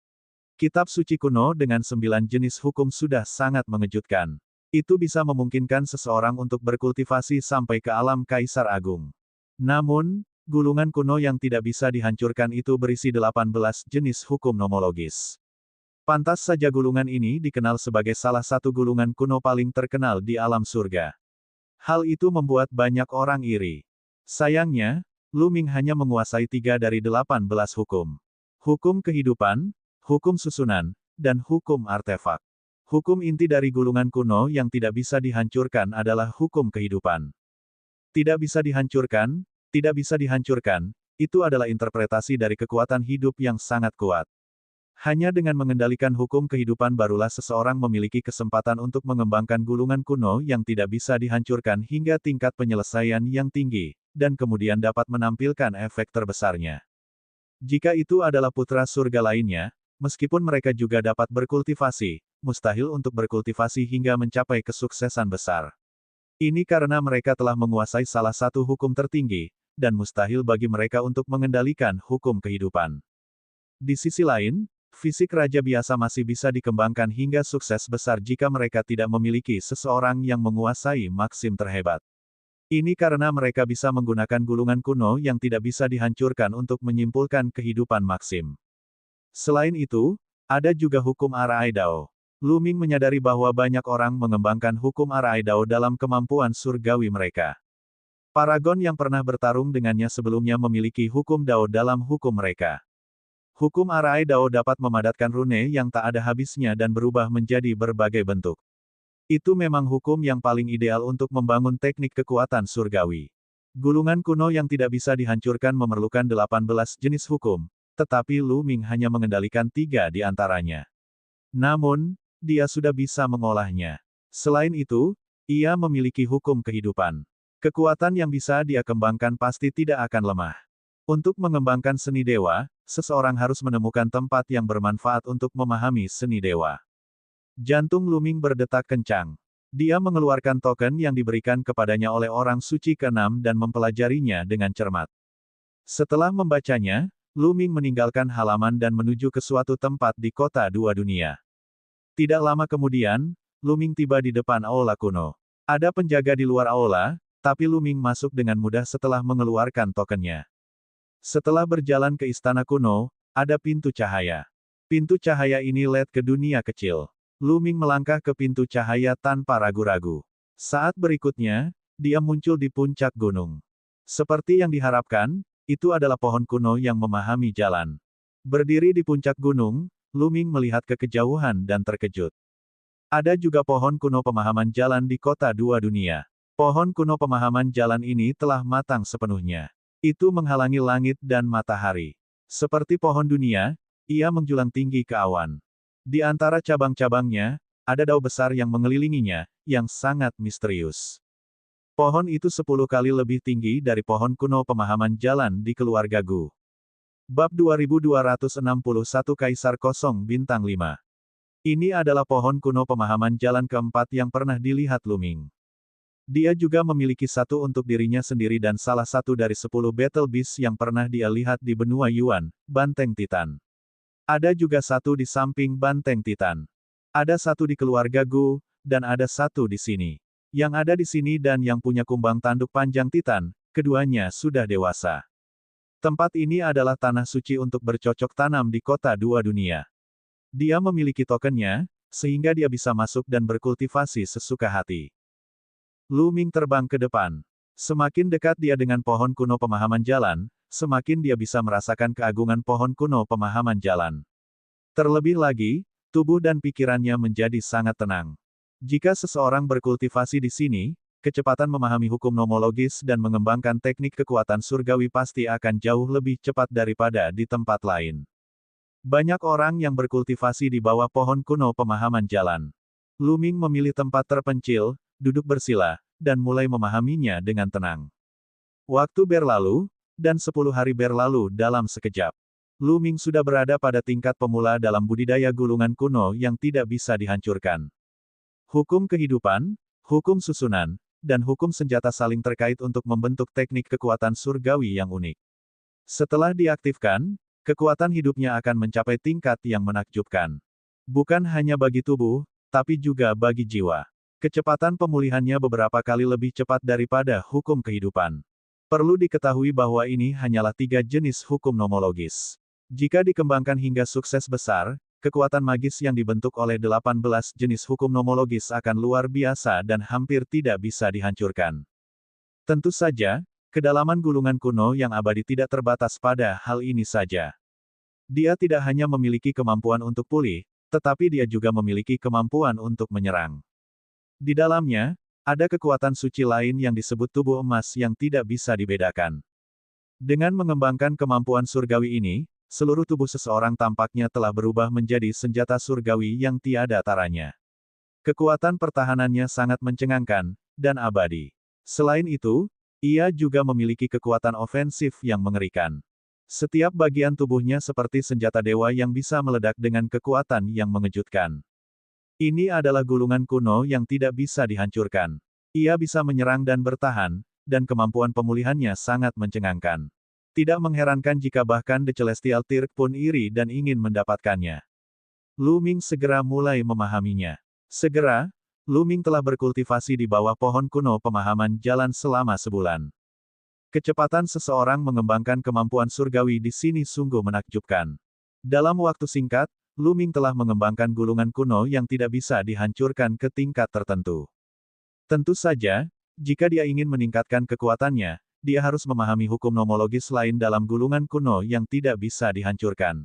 S1: Kitab suci kuno dengan 9 jenis hukum sudah sangat mengejutkan. Itu bisa memungkinkan seseorang untuk berkultivasi sampai ke alam Kaisar Agung. Namun, gulungan kuno yang tidak bisa dihancurkan itu berisi 18 jenis hukum nomologis. Pantas saja gulungan ini dikenal sebagai salah satu gulungan kuno paling terkenal di alam surga. Hal itu membuat banyak orang iri. Sayangnya, Lu Ming hanya menguasai 3 dari 18 hukum. Hukum kehidupan, hukum susunan, dan hukum artefak. Hukum inti dari gulungan kuno yang tidak bisa dihancurkan adalah hukum kehidupan. Tidak bisa dihancurkan, itu adalah interpretasi dari kekuatan hidup yang sangat kuat. Hanya dengan mengendalikan hukum kehidupan barulah seseorang memiliki kesempatan untuk mengembangkan gulungan kuno yang tidak bisa dihancurkan hingga tingkat penyelesaian yang tinggi, dan kemudian dapat menampilkan efek terbesarnya. Jika itu adalah putra surga lainnya, meskipun mereka juga dapat berkultivasi, mustahil untuk berkultivasi hingga mencapai kesuksesan besar. Ini karena mereka telah menguasai salah satu hukum tertinggi, dan mustahil bagi mereka untuk mengendalikan hukum kehidupan. Di sisi lain, fisik raja biasa masih bisa dikembangkan hingga sukses besar jika mereka tidak memiliki seseorang yang menguasai maksim terhebat. Ini karena mereka bisa menggunakan gulungan kuno yang tidak bisa dihancurkan untuk menyimpulkan kehidupan maksim. Selain itu, ada juga hukum Arai Dao. Lu Ming menyadari bahwa banyak orang mengembangkan hukum Arai Dao dalam kemampuan surgawi mereka. Paragon yang pernah bertarung dengannya sebelumnya memiliki hukum Dao dalam hukum mereka. Hukum Arai Dao dapat memadatkan rune yang tak ada habisnya dan berubah menjadi berbagai bentuk. Itu memang hukum yang paling ideal untuk membangun teknik kekuatan surgawi. Gulungan kuno yang tidak bisa dihancurkan memerlukan 18 jenis hukum, tetapi Lu Ming hanya mengendalikan 3 di antaranya. Namun, dia sudah bisa mengolahnya. Selain itu, ia memiliki hukum kehidupan. Kekuatan yang bisa dia kembangkan pasti tidak akan lemah. Untuk mengembangkan seni dewa, seseorang harus menemukan tempat yang bermanfaat untuk memahami seni dewa. Jantung Lu Ming berdetak kencang. Dia mengeluarkan token yang diberikan kepadanya oleh orang suci ke-6 dan mempelajarinya dengan cermat. Setelah membacanya, Lu Ming meninggalkan halaman dan menuju ke suatu tempat di kota dua dunia. Tidak lama kemudian, Lu Ming tiba di depan aula kuno. Ada penjaga di luar aula, tapi Lu Ming masuk dengan mudah setelah mengeluarkan tokennya. Setelah berjalan ke istana kuno, ada pintu cahaya. Pintu cahaya ini led ke dunia kecil. Lu Ming melangkah ke pintu cahaya tanpa ragu-ragu. Saat berikutnya, dia muncul di puncak gunung. Seperti yang diharapkan, itu adalah pohon kuno yang memahami jalan. Berdiri di puncak gunung, Lu Ming melihat ke kejauhan dan terkejut. Ada juga pohon kuno pemahaman jalan di kota dua dunia. Pohon kuno pemahaman jalan ini telah matang sepenuhnya. Itu menghalangi langit dan matahari. Seperti pohon dunia, ia menjulang tinggi ke awan. Di antara cabang-cabangnya, ada dao besar yang mengelilinginya, yang sangat misterius. Pohon itu 10 kali lebih tinggi dari pohon kuno pemahaman jalan di keluarga Gu. Bab 2261 Kaisar Kosong Bintang 5. Ini adalah pohon kuno pemahaman jalan keempat yang pernah dilihat Lu Ming. Dia juga memiliki satu untuk dirinya sendiri dan salah satu dari 10 Battle Beast yang pernah dia lihat di benua Yuan, Banteng Titan. Ada juga satu di samping Banteng Titan. Ada satu di keluarga Gu, dan ada satu di sini. Yang ada di sini dan yang punya kumbang tanduk panjang Titan, keduanya sudah dewasa. Tempat ini adalah tanah suci untuk bercocok tanam di kota dua dunia. Dia memiliki tokennya, sehingga dia bisa masuk dan berkultivasi sesuka hati. Lu Ming terbang ke depan. Semakin dekat dia dengan pohon kuno pemahaman jalan, semakin dia bisa merasakan keagungan pohon kuno pemahaman jalan. Terlebih lagi, tubuh dan pikirannya menjadi sangat tenang. Jika seseorang berkultivasi di sini, kecepatan memahami hukum nomologis dan mengembangkan teknik kekuatan surgawi pasti akan jauh lebih cepat daripada di tempat lain. Banyak orang yang berkultivasi di bawah pohon kuno pemahaman jalan. Lu Ming memilih tempat terpencil, duduk bersila, dan mulai memahaminya dengan tenang. Waktu berlalu, dan 10 hari berlalu dalam sekejap. Lu Ming sudah berada pada tingkat pemula dalam budidaya gulungan kuno yang tidak bisa dihancurkan. Hukum kehidupan, hukum susunan, dan hukum senjata saling terkait untuk membentuk teknik kekuatan surgawi yang unik. Setelah diaktifkan, kekuatan hidupnya akan mencapai tingkat yang menakjubkan. Bukan hanya bagi tubuh, tapi juga bagi jiwa. Kecepatan pemulihannya beberapa kali lebih cepat daripada hukum kehidupan. Perlu diketahui bahwa ini hanyalah 3 jenis hukum nomologis. Jika dikembangkan hingga sukses besar, kekuatan magis yang dibentuk oleh 18 jenis hukum nomologis akan luar biasa dan hampir tidak bisa dihancurkan. Tentu saja, kedalaman gulungan kuno yang abadi tidak terbatas pada hal ini saja. Dia tidak hanya memiliki kemampuan untuk pulih, tetapi dia juga memiliki kemampuan untuk menyerang. Di dalamnya, ada kekuatan suci lain yang disebut tubuh emas yang tidak bisa dibedakan. Dengan mengembangkan kemampuan surgawi ini, seluruh tubuh seseorang tampaknya telah berubah menjadi senjata surgawi yang tiada taranya. Kekuatan pertahanannya sangat mencengangkan, dan abadi. Selain itu, ia juga memiliki kekuatan ofensif yang mengerikan. Setiap bagian tubuhnya seperti senjata dewa yang bisa meledak dengan kekuatan yang mengejutkan. Ini adalah gulungan kuno yang tidak bisa dihancurkan. Ia bisa menyerang dan bertahan, dan kemampuan pemulihannya sangat mencengangkan. Tidak mengherankan jika bahkan The Celestial Tirk pun iri dan ingin mendapatkannya. Lu Ming segera mulai memahaminya. Segera, Lu Ming telah berkultivasi di bawah pohon kuno pemahaman jalan selama sebulan. Kecepatan seseorang mengembangkan kemampuan surgawi di sini sungguh menakjubkan. Dalam waktu singkat, Lu Ming telah mengembangkan gulungan kuno yang tidak bisa dihancurkan ke tingkat tertentu. Tentu saja, jika dia ingin meningkatkan kekuatannya, dia harus memahami hukum nomologis lain dalam gulungan kuno yang tidak bisa dihancurkan.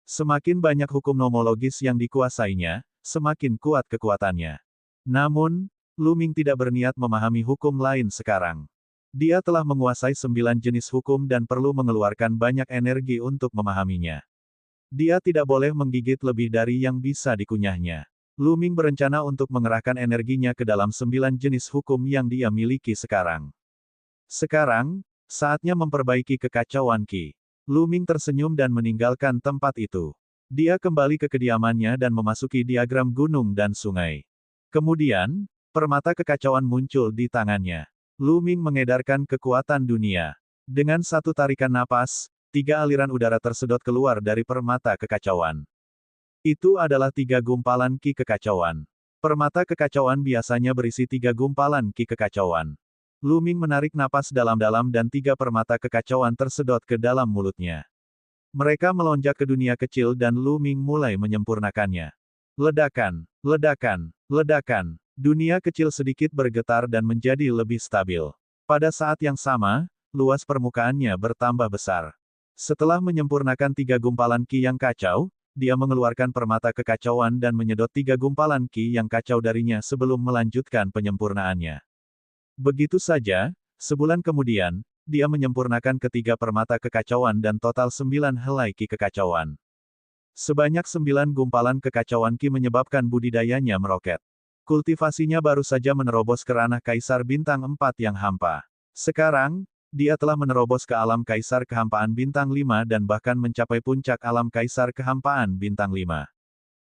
S1: Semakin banyak hukum nomologis yang dikuasainya, semakin kuat kekuatannya. Namun, Lu Ming tidak berniat memahami hukum lain sekarang. Dia telah menguasai 9 jenis hukum dan perlu mengeluarkan banyak energi untuk memahaminya. Dia tidak boleh menggigit lebih dari yang bisa dikunyahnya. Lu Ming berencana untuk mengerahkan energinya ke dalam 9 jenis hukum yang dia miliki sekarang. Sekarang, saatnya memperbaiki kekacauan Qi. Lu Ming tersenyum dan meninggalkan tempat itu. Dia kembali ke kediamannya dan memasuki diagram gunung dan sungai. Kemudian, permata kekacauan muncul di tangannya. Lu Ming mengedarkan kekuatan dunia. Dengan satu tarikan napas, 3 aliran udara tersedot keluar dari permata kekacauan. Itu adalah 3 gumpalan Qi kekacauan. Permata kekacauan biasanya berisi 3 gumpalan Qi kekacauan. Lu Ming menarik napas dalam-dalam dan 3 permata kekacauan tersedot ke dalam mulutnya. Mereka melonjak ke dunia kecil dan Lu Ming mulai menyempurnakannya. Ledakan, ledakan, ledakan. Dunia kecil sedikit bergetar dan menjadi lebih stabil. Pada saat yang sama, luas permukaannya bertambah besar. Setelah menyempurnakan 3 gumpalan Qi yang kacau, dia mengeluarkan permata kekacauan dan menyedot 3 gumpalan Qi yang kacau darinya sebelum melanjutkan penyempurnaannya. Begitu saja, sebulan kemudian, dia menyempurnakan ketiga permata kekacauan dan total 9 helai Qi kekacauan. Sebanyak 9 gumpalan kekacauan Qi menyebabkan budidayanya meroket. Kultivasinya baru saja menerobos ke ranah Kaisar Bintang 4 yang hampa. Sekarang, dia telah menerobos ke alam Kaisar Kehampaan Bintang 5 dan bahkan mencapai puncak alam Kaisar Kehampaan Bintang 5.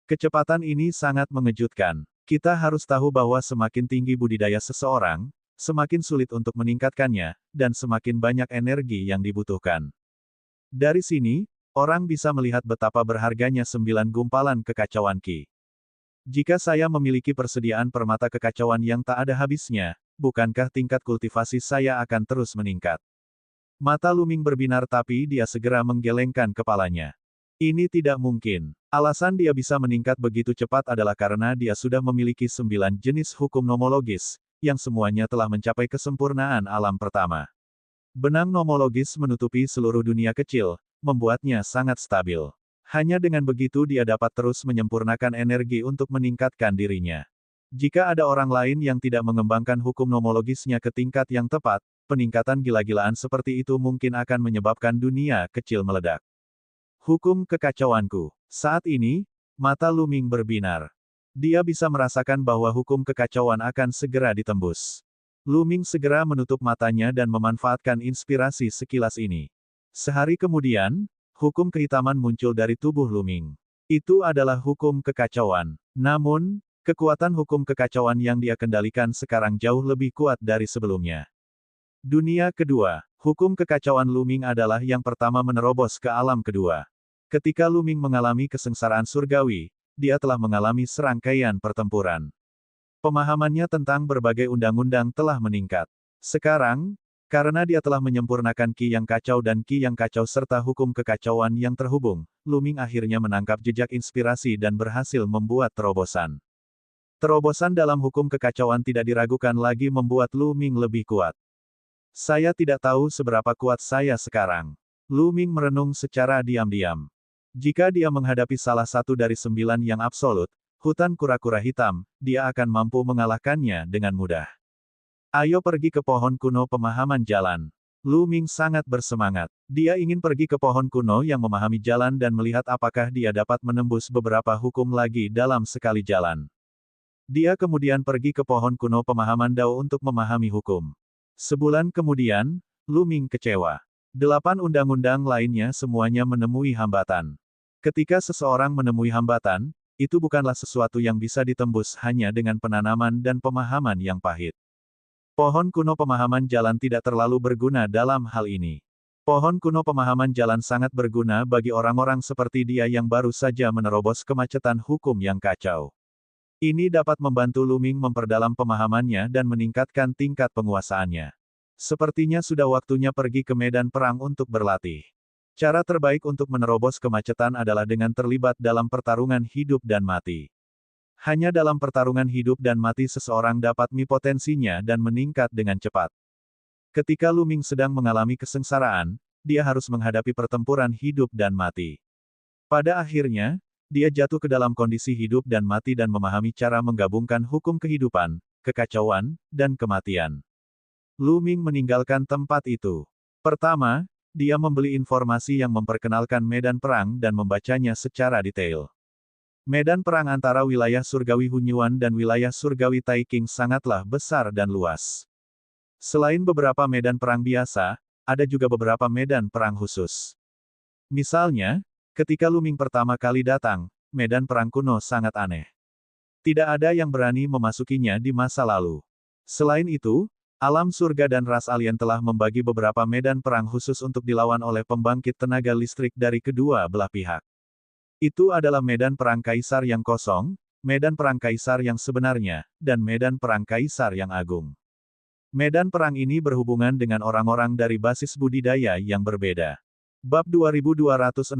S1: Kecepatan ini sangat mengejutkan. Kita harus tahu bahwa semakin tinggi budidaya seseorang, semakin sulit untuk meningkatkannya, dan semakin banyak energi yang dibutuhkan. Dari sini, orang bisa melihat betapa berharganya 9 gumpalan kekacauan Qi. Jika saya memiliki persediaan permata kekacauan yang tak ada habisnya, bukankah tingkat kultivasi saya akan terus meningkat? Mata Lu Ming berbinar tapi dia segera menggelengkan kepalanya. Ini tidak mungkin. Alasan dia bisa meningkat begitu cepat adalah karena dia sudah memiliki 9 jenis hukum nomologis, yang semuanya telah mencapai kesempurnaan alam pertama. Benang nomologis menutupi seluruh dunia kecil, membuatnya sangat stabil. Hanya dengan begitu dia dapat terus menyempurnakan energi untuk meningkatkan dirinya. Jika ada orang lain yang tidak mengembangkan hukum nomologisnya ke tingkat yang tepat, peningkatan gila-gilaan seperti itu mungkin akan menyebabkan dunia kecil meledak. Hukum kekacauanku. Saat ini, mata Lu Ming berbinar. Dia bisa merasakan bahwa hukum kekacauan akan segera ditembus. Lu Ming segera menutup matanya dan memanfaatkan inspirasi sekilas ini. Sehari kemudian, hukum kehitaman muncul dari tubuh Lu Ming. Itu adalah hukum kekacauan. Namun, kekuatan hukum kekacauan yang dia kendalikan sekarang jauh lebih kuat dari sebelumnya. Dunia kedua. Hukum kekacauan Lu Ming adalah yang pertama menerobos ke alam kedua. Ketika Lu Ming mengalami kesengsaraan surgawi, dia telah mengalami serangkaian pertempuran. Pemahamannya tentang berbagai undang-undang telah meningkat. Sekarang, karena dia telah menyempurnakan Qi yang kacau dan Qi yang kacau serta hukum kekacauan yang terhubung, Lu Ming akhirnya menangkap jejak inspirasi dan berhasil membuat terobosan. Terobosan dalam hukum kekacauan tidak diragukan lagi membuat Lu Ming lebih kuat. Saya tidak tahu seberapa kuat saya sekarang. Lu Ming merenung secara diam-diam. Jika dia menghadapi salah satu dari 9 yang absolut, hutan kura-kura hitam, dia akan mampu mengalahkannya dengan mudah. Ayo pergi ke pohon kuno pemahaman jalan. Lu Ming sangat bersemangat. Dia ingin pergi ke pohon kuno yang memahami jalan dan melihat apakah dia dapat menembus beberapa hukum lagi dalam sekali jalan. Dia kemudian pergi ke pohon kuno pemahaman Dao untuk memahami hukum. Sebulan kemudian, Lu Ming kecewa. 8 undang-undang lainnya semuanya menemui hambatan. Ketika seseorang menemui hambatan, itu bukanlah sesuatu yang bisa ditembus hanya dengan penanaman dan pemahaman yang pahit. Pohon kuno pemahaman jalan tidak terlalu berguna dalam hal ini. Pohon kuno pemahaman jalan sangat berguna bagi orang-orang seperti dia yang baru saja menerobos kemacetan hukum yang kacau. Ini dapat membantu Lu Ming memperdalam pemahamannya dan meningkatkan tingkat penguasaannya. Sepertinya sudah waktunya pergi ke medan perang untuk berlatih. Cara terbaik untuk menerobos kemacetan adalah dengan terlibat dalam pertarungan hidup dan mati. Hanya dalam pertarungan hidup dan mati seseorang dapat potensinya dan meningkat dengan cepat. Ketika Lu Ming sedang mengalami kesengsaraan, dia harus menghadapi pertempuran hidup dan mati. Pada akhirnya, dia jatuh ke dalam kondisi hidup dan mati dan memahami cara menggabungkan hukum kehidupan, kekacauan, dan kematian. Lu Ming meninggalkan tempat itu. Pertama, dia membeli informasi yang memperkenalkan medan perang dan membacanya secara detail. Medan perang antara wilayah surgawi Hunyuan dan wilayah surgawi Taiking sangatlah besar dan luas. Selain beberapa medan perang biasa, ada juga beberapa medan perang khusus. Misalnya, ketika Lu Ming pertama kali datang, medan perang kuno sangat aneh. Tidak ada yang berani memasukinya di masa lalu. Selain itu, alam surga dan ras alien telah membagi beberapa medan perang khusus untuk dilawan oleh pembangkit tenaga listrik dari kedua belah pihak. Itu adalah medan perang kaisar yang kosong, medan perang kaisar yang sebenarnya, dan medan perang kaisar yang agung. Medan perang ini berhubungan dengan orang-orang dari basis budidaya yang berbeda. Bab 2261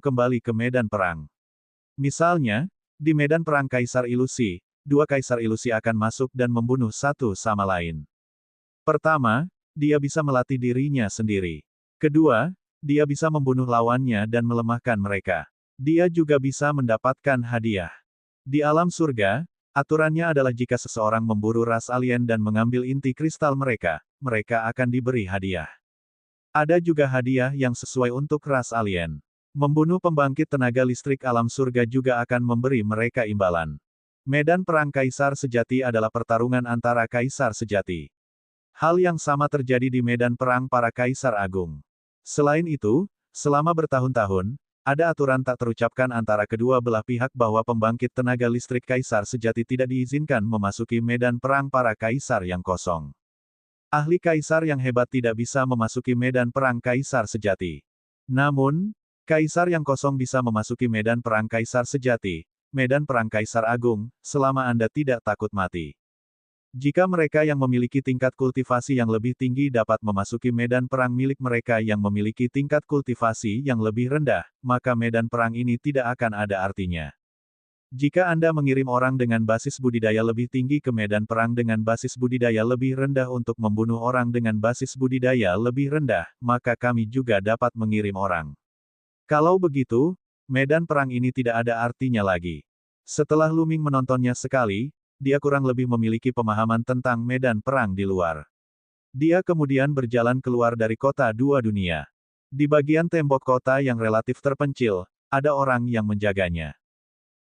S1: kembali ke medan perang. Misalnya, di medan perang kaisar ilusi, 2 kaisar ilusi akan masuk dan membunuh satu sama lain. Pertama, dia bisa melatih dirinya sendiri. Kedua, dia bisa membunuh lawannya dan melemahkan mereka. Dia juga bisa mendapatkan hadiah. Di alam surga, aturannya adalah jika seseorang memburu ras alien dan mengambil inti kristal mereka, mereka akan diberi hadiah. Ada juga hadiah yang sesuai untuk ras alien. Membunuh pembangkit tenaga listrik alam surga juga akan memberi mereka imbalan. Medan perang kaisar sejati adalah pertarungan antara kaisar sejati. Hal yang sama terjadi di medan perang para kaisar agung. Selain itu, selama bertahun-tahun, ada aturan tak terucapkan antara kedua belah pihak bahwa pembangkit tenaga listrik kaisar sejati tidak diizinkan memasuki medan perang para kaisar yang kosong. Ahli kaisar yang hebat tidak bisa memasuki medan perang kaisar sejati. Namun, kaisar yang kosong bisa memasuki medan perang kaisar sejati, medan perang kaisar agung, selama Anda tidak takut mati. Jika mereka yang memiliki tingkat kultivasi yang lebih tinggi dapat memasuki medan perang milik mereka yang memiliki tingkat kultivasi yang lebih rendah, maka medan perang ini tidak akan ada artinya. Jika Anda mengirim orang dengan basis budidaya lebih tinggi ke medan perang dengan basis budidaya lebih rendah untuk membunuh orang dengan basis budidaya lebih rendah, maka kami juga dapat mengirim orang. Kalau begitu, medan perang ini tidak ada artinya lagi. Setelah Lu Ming menontonnya sekali, dia kurang lebih memiliki pemahaman tentang medan perang di luar. Dia kemudian berjalan keluar dari kota dua dunia. Di bagian tembok kota yang relatif terpencil, ada orang yang menjaganya.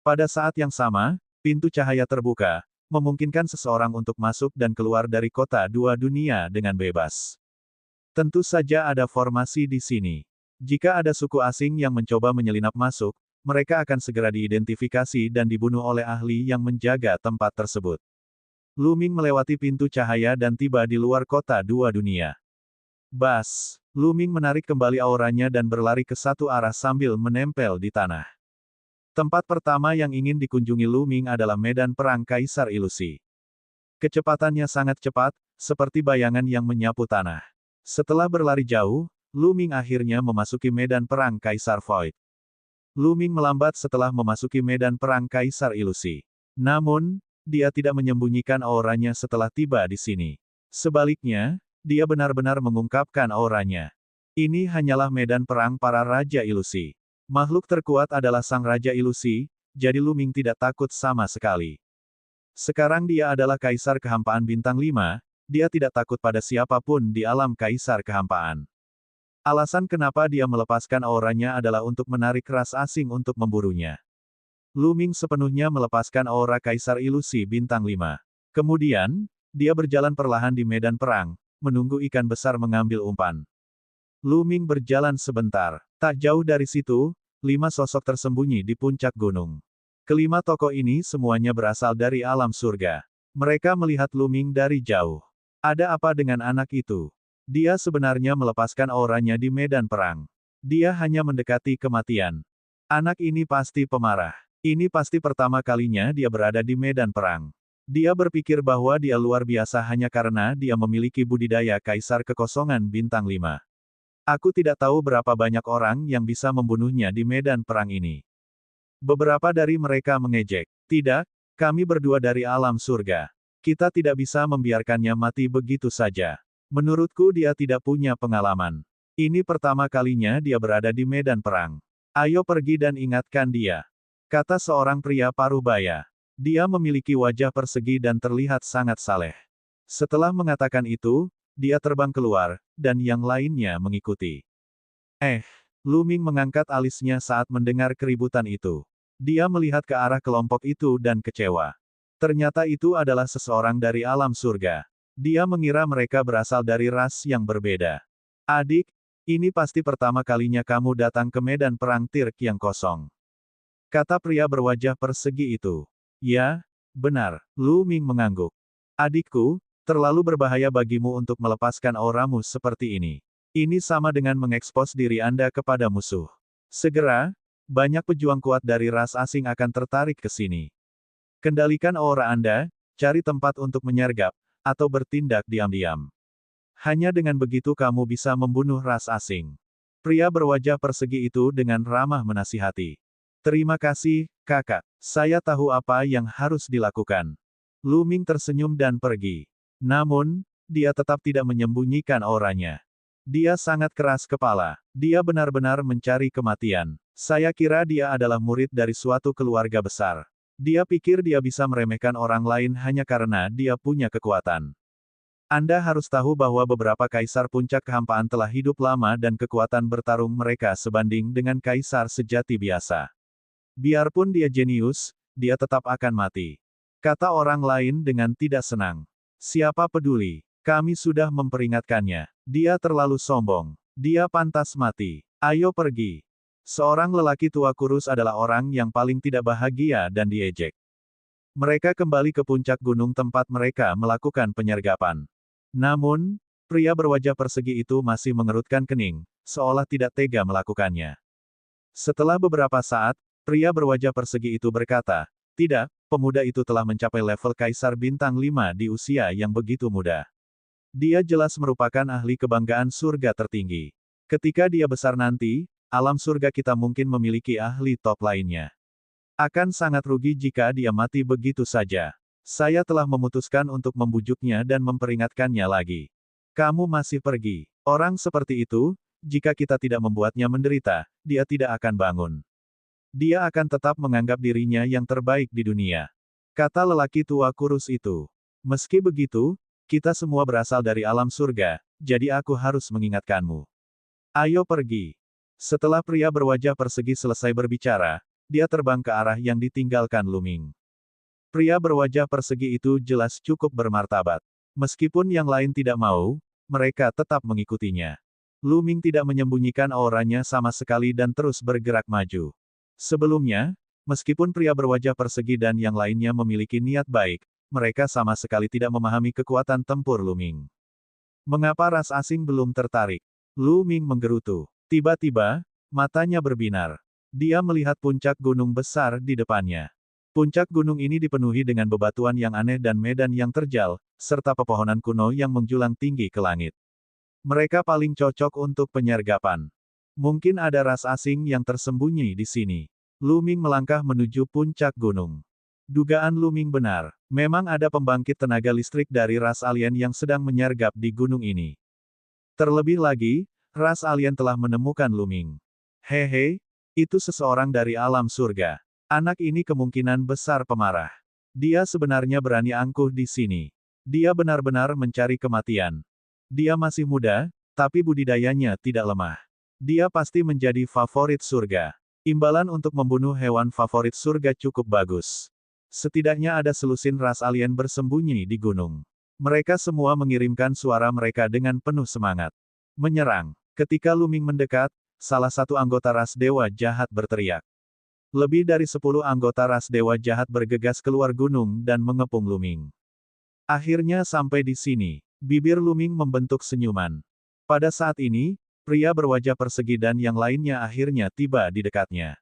S1: Pada saat yang sama, pintu cahaya terbuka, memungkinkan seseorang untuk masuk dan keluar dari kota dua dunia dengan bebas. Tentu saja ada formasi di sini. Jika ada suku asing yang mencoba menyelinap masuk, mereka akan segera diidentifikasi dan dibunuh oleh ahli yang menjaga tempat tersebut. Lu Ming melewati pintu cahaya dan tiba di luar kota dua dunia. Bas! Lu Ming menarik kembali auranya dan berlari ke satu arah sambil menempel di tanah. Tempat pertama yang ingin dikunjungi Lu Ming adalah medan perang Kaisar Ilusi. Kecepatannya sangat cepat, seperti bayangan yang menyapu tanah. Setelah berlari jauh, Lu Ming akhirnya memasuki medan perang Kaisar Void. Lu Ming melambat setelah memasuki medan perang Kaisar Ilusi. Namun, dia tidak menyembunyikan auranya setelah tiba di sini. Sebaliknya, dia benar-benar mengungkapkan auranya. Ini hanyalah medan perang para Raja Ilusi. Makhluk terkuat adalah Sang Raja Ilusi, jadi Lu Ming tidak takut sama sekali. Sekarang dia adalah Kaisar Kehampaan Bintang 5, dia tidak takut pada siapapun di alam Kaisar Kehampaan. Alasan kenapa dia melepaskan auranya adalah untuk menarik ras asing untuk memburunya. Lu Ming sepenuhnya melepaskan aura Kaisar Ilusi Bintang 5. Kemudian, dia berjalan perlahan di medan perang, menunggu ikan besar mengambil umpan. Lu Ming berjalan sebentar. Tak jauh dari situ, 5 sosok tersembunyi di puncak gunung. Kelima tokoh ini semuanya berasal dari alam surga. Mereka melihat Lu Ming dari jauh. Ada apa dengan anak itu? Dia sebenarnya melepaskan auranya di medan perang. Dia hanya mendekati kematian. Anak ini pasti pemarah. Ini pasti pertama kalinya dia berada di medan perang. Dia berpikir bahwa dia luar biasa hanya karena dia memiliki budidaya Kaisar Kekosongan Bintang 5. Aku tidak tahu berapa banyak orang yang bisa membunuhnya di medan perang ini. Beberapa dari mereka mengejek. Tidak, kami berdua dari alam surga. Kita tidak bisa membiarkannya mati begitu saja. Menurutku dia tidak punya pengalaman. Ini pertama kalinya dia berada di medan perang. Ayo pergi dan ingatkan dia. Kata seorang pria paruh baya. Dia memiliki wajah persegi dan terlihat sangat saleh. Setelah mengatakan itu, dia terbang keluar, dan yang lainnya mengikuti. Lu Ming mengangkat alisnya saat mendengar keributan itu. Dia melihat ke arah kelompok itu dan kecewa. Ternyata itu adalah seseorang dari alam surga. Dia mengira mereka berasal dari ras yang berbeda. Adik, ini pasti pertama kalinya kamu datang ke medan perang Tirk yang kosong. Kata pria berwajah persegi itu. Ya, benar, Lu Ming mengangguk. Adikku, terlalu berbahaya bagimu untuk melepaskan auramu seperti ini. Ini sama dengan mengekspos diri Anda kepada musuh. Segera, banyak pejuang kuat dari ras asing akan tertarik ke sini. Kendalikan aura Anda, cari tempat untuk menyergap, atau bertindak diam-diam. Hanya dengan begitu kamu bisa membunuh ras asing. Pria berwajah persegi itu dengan ramah menasihati. Terima kasih, kakak. Saya tahu apa yang harus dilakukan. Lu Ming tersenyum dan pergi. Namun, dia tetap tidak menyembunyikan auranya. Dia sangat keras kepala. Dia benar-benar mencari kematian. Saya kira dia adalah murid dari suatu keluarga besar. Dia pikir dia bisa meremehkan orang lain hanya karena dia punya kekuatan. Anda harus tahu bahwa beberapa kaisar puncak kehampaan telah hidup lama dan kekuatan bertarung mereka sebanding dengan kaisar sejati biasa. Biarpun dia jenius, dia tetap akan mati. Kata orang lain dengan tidak senang. Siapa peduli? Kami sudah memperingatkannya. Dia terlalu sombong. Dia pantas mati. Ayo pergi. Seorang lelaki tua kurus adalah orang yang paling tidak bahagia dan diejek. Mereka kembali ke puncak gunung tempat mereka melakukan penyergapan. Namun, pria berwajah persegi itu masih mengerutkan kening, seolah tidak tega melakukannya. Setelah beberapa saat, pria berwajah persegi itu berkata, "Tidak, pemuda itu telah mencapai level Kaisar Bintang 5 di usia yang begitu muda. Dia jelas merupakan ahli kebanggaan surga tertinggi. Ketika dia besar nanti, alam surga kita mungkin memiliki ahli top lainnya. Akan sangat rugi jika dia mati begitu saja. Saya telah memutuskan untuk membujuknya dan memperingatkannya lagi. Kamu masih pergi. Orang seperti itu, jika kita tidak membuatnya menderita, dia tidak akan bangun. Dia akan tetap menganggap dirinya yang terbaik di dunia." Kata lelaki tua kurus itu. Meski begitu, kita semua berasal dari alam surga, jadi aku harus mengingatkanmu. Ayo pergi. Setelah pria berwajah persegi selesai berbicara, dia terbang ke arah yang ditinggalkan Lu Ming. Pria berwajah persegi itu jelas cukup bermartabat. Meskipun yang lain tidak mau, mereka tetap mengikutinya. Lu Ming tidak menyembunyikan auranya sama sekali dan terus bergerak maju. Sebelumnya, meskipun pria berwajah persegi dan yang lainnya memiliki niat baik, mereka sama sekali tidak memahami kekuatan tempur Lu Ming. Mengapa ras asing belum tertarik? Lu Ming menggerutu. Tiba-tiba, matanya berbinar. Dia melihat puncak gunung besar di depannya. Puncak gunung ini dipenuhi dengan bebatuan yang aneh dan medan yang terjal, serta pepohonan kuno yang menjulang tinggi ke langit. Mereka paling cocok untuk penyergapan. Mungkin ada ras asing yang tersembunyi di sini. Lu Ming melangkah menuju puncak gunung. Dugaan Lu Ming benar. Memang ada pembangkit tenaga listrik dari ras alien yang sedang menyergap di gunung ini. Terlebih lagi, ras alien telah menemukan Lu Ming. Hehe, itu seseorang dari alam surga. Anak ini kemungkinan besar pemarah. Dia sebenarnya berani angkuh di sini. Dia benar-benar mencari kematian. Dia masih muda, tapi budidayanya tidak lemah. Dia pasti menjadi favorit surga. Imbalan untuk membunuh hewan favorit surga cukup bagus. Setidaknya ada selusin ras alien bersembunyi di gunung. Mereka semua mengirimkan suara mereka dengan penuh semangat. Menyerang. Ketika Lu Ming mendekat, salah satu anggota ras dewa jahat berteriak. Lebih dari 10 anggota ras dewa jahat bergegas keluar gunung dan mengepung Lu Ming. Akhirnya sampai di sini. Bibir Lu Ming membentuk senyuman. Pada saat ini, pria berwajah persegi dan yang lainnya akhirnya tiba di dekatnya.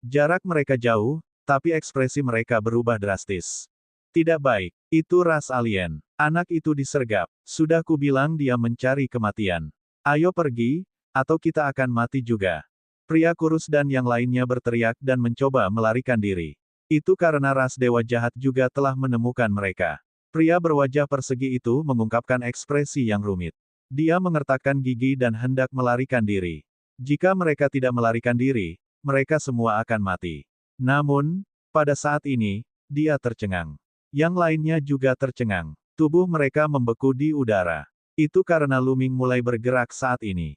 S1: Jarak mereka jauh, tapi ekspresi mereka berubah drastis. Tidak baik, itu ras alien. Anak itu disergap. Sudah kubilang dia mencari kematian. Ayo pergi, atau kita akan mati juga. Pria kurus dan yang lainnya berteriak dan mencoba melarikan diri. Itu karena ras dewa jahat juga telah menemukan mereka. Pria berwajah persegi itu mengungkapkan ekspresi yang rumit. Dia mengertakkan gigi dan hendak melarikan diri. Jika mereka tidak melarikan diri, mereka semua akan mati. Namun, pada saat ini, dia tercengang. Yang lainnya juga tercengang. Tubuh mereka membeku di udara. Itu karena Lu Ming mulai bergerak saat ini.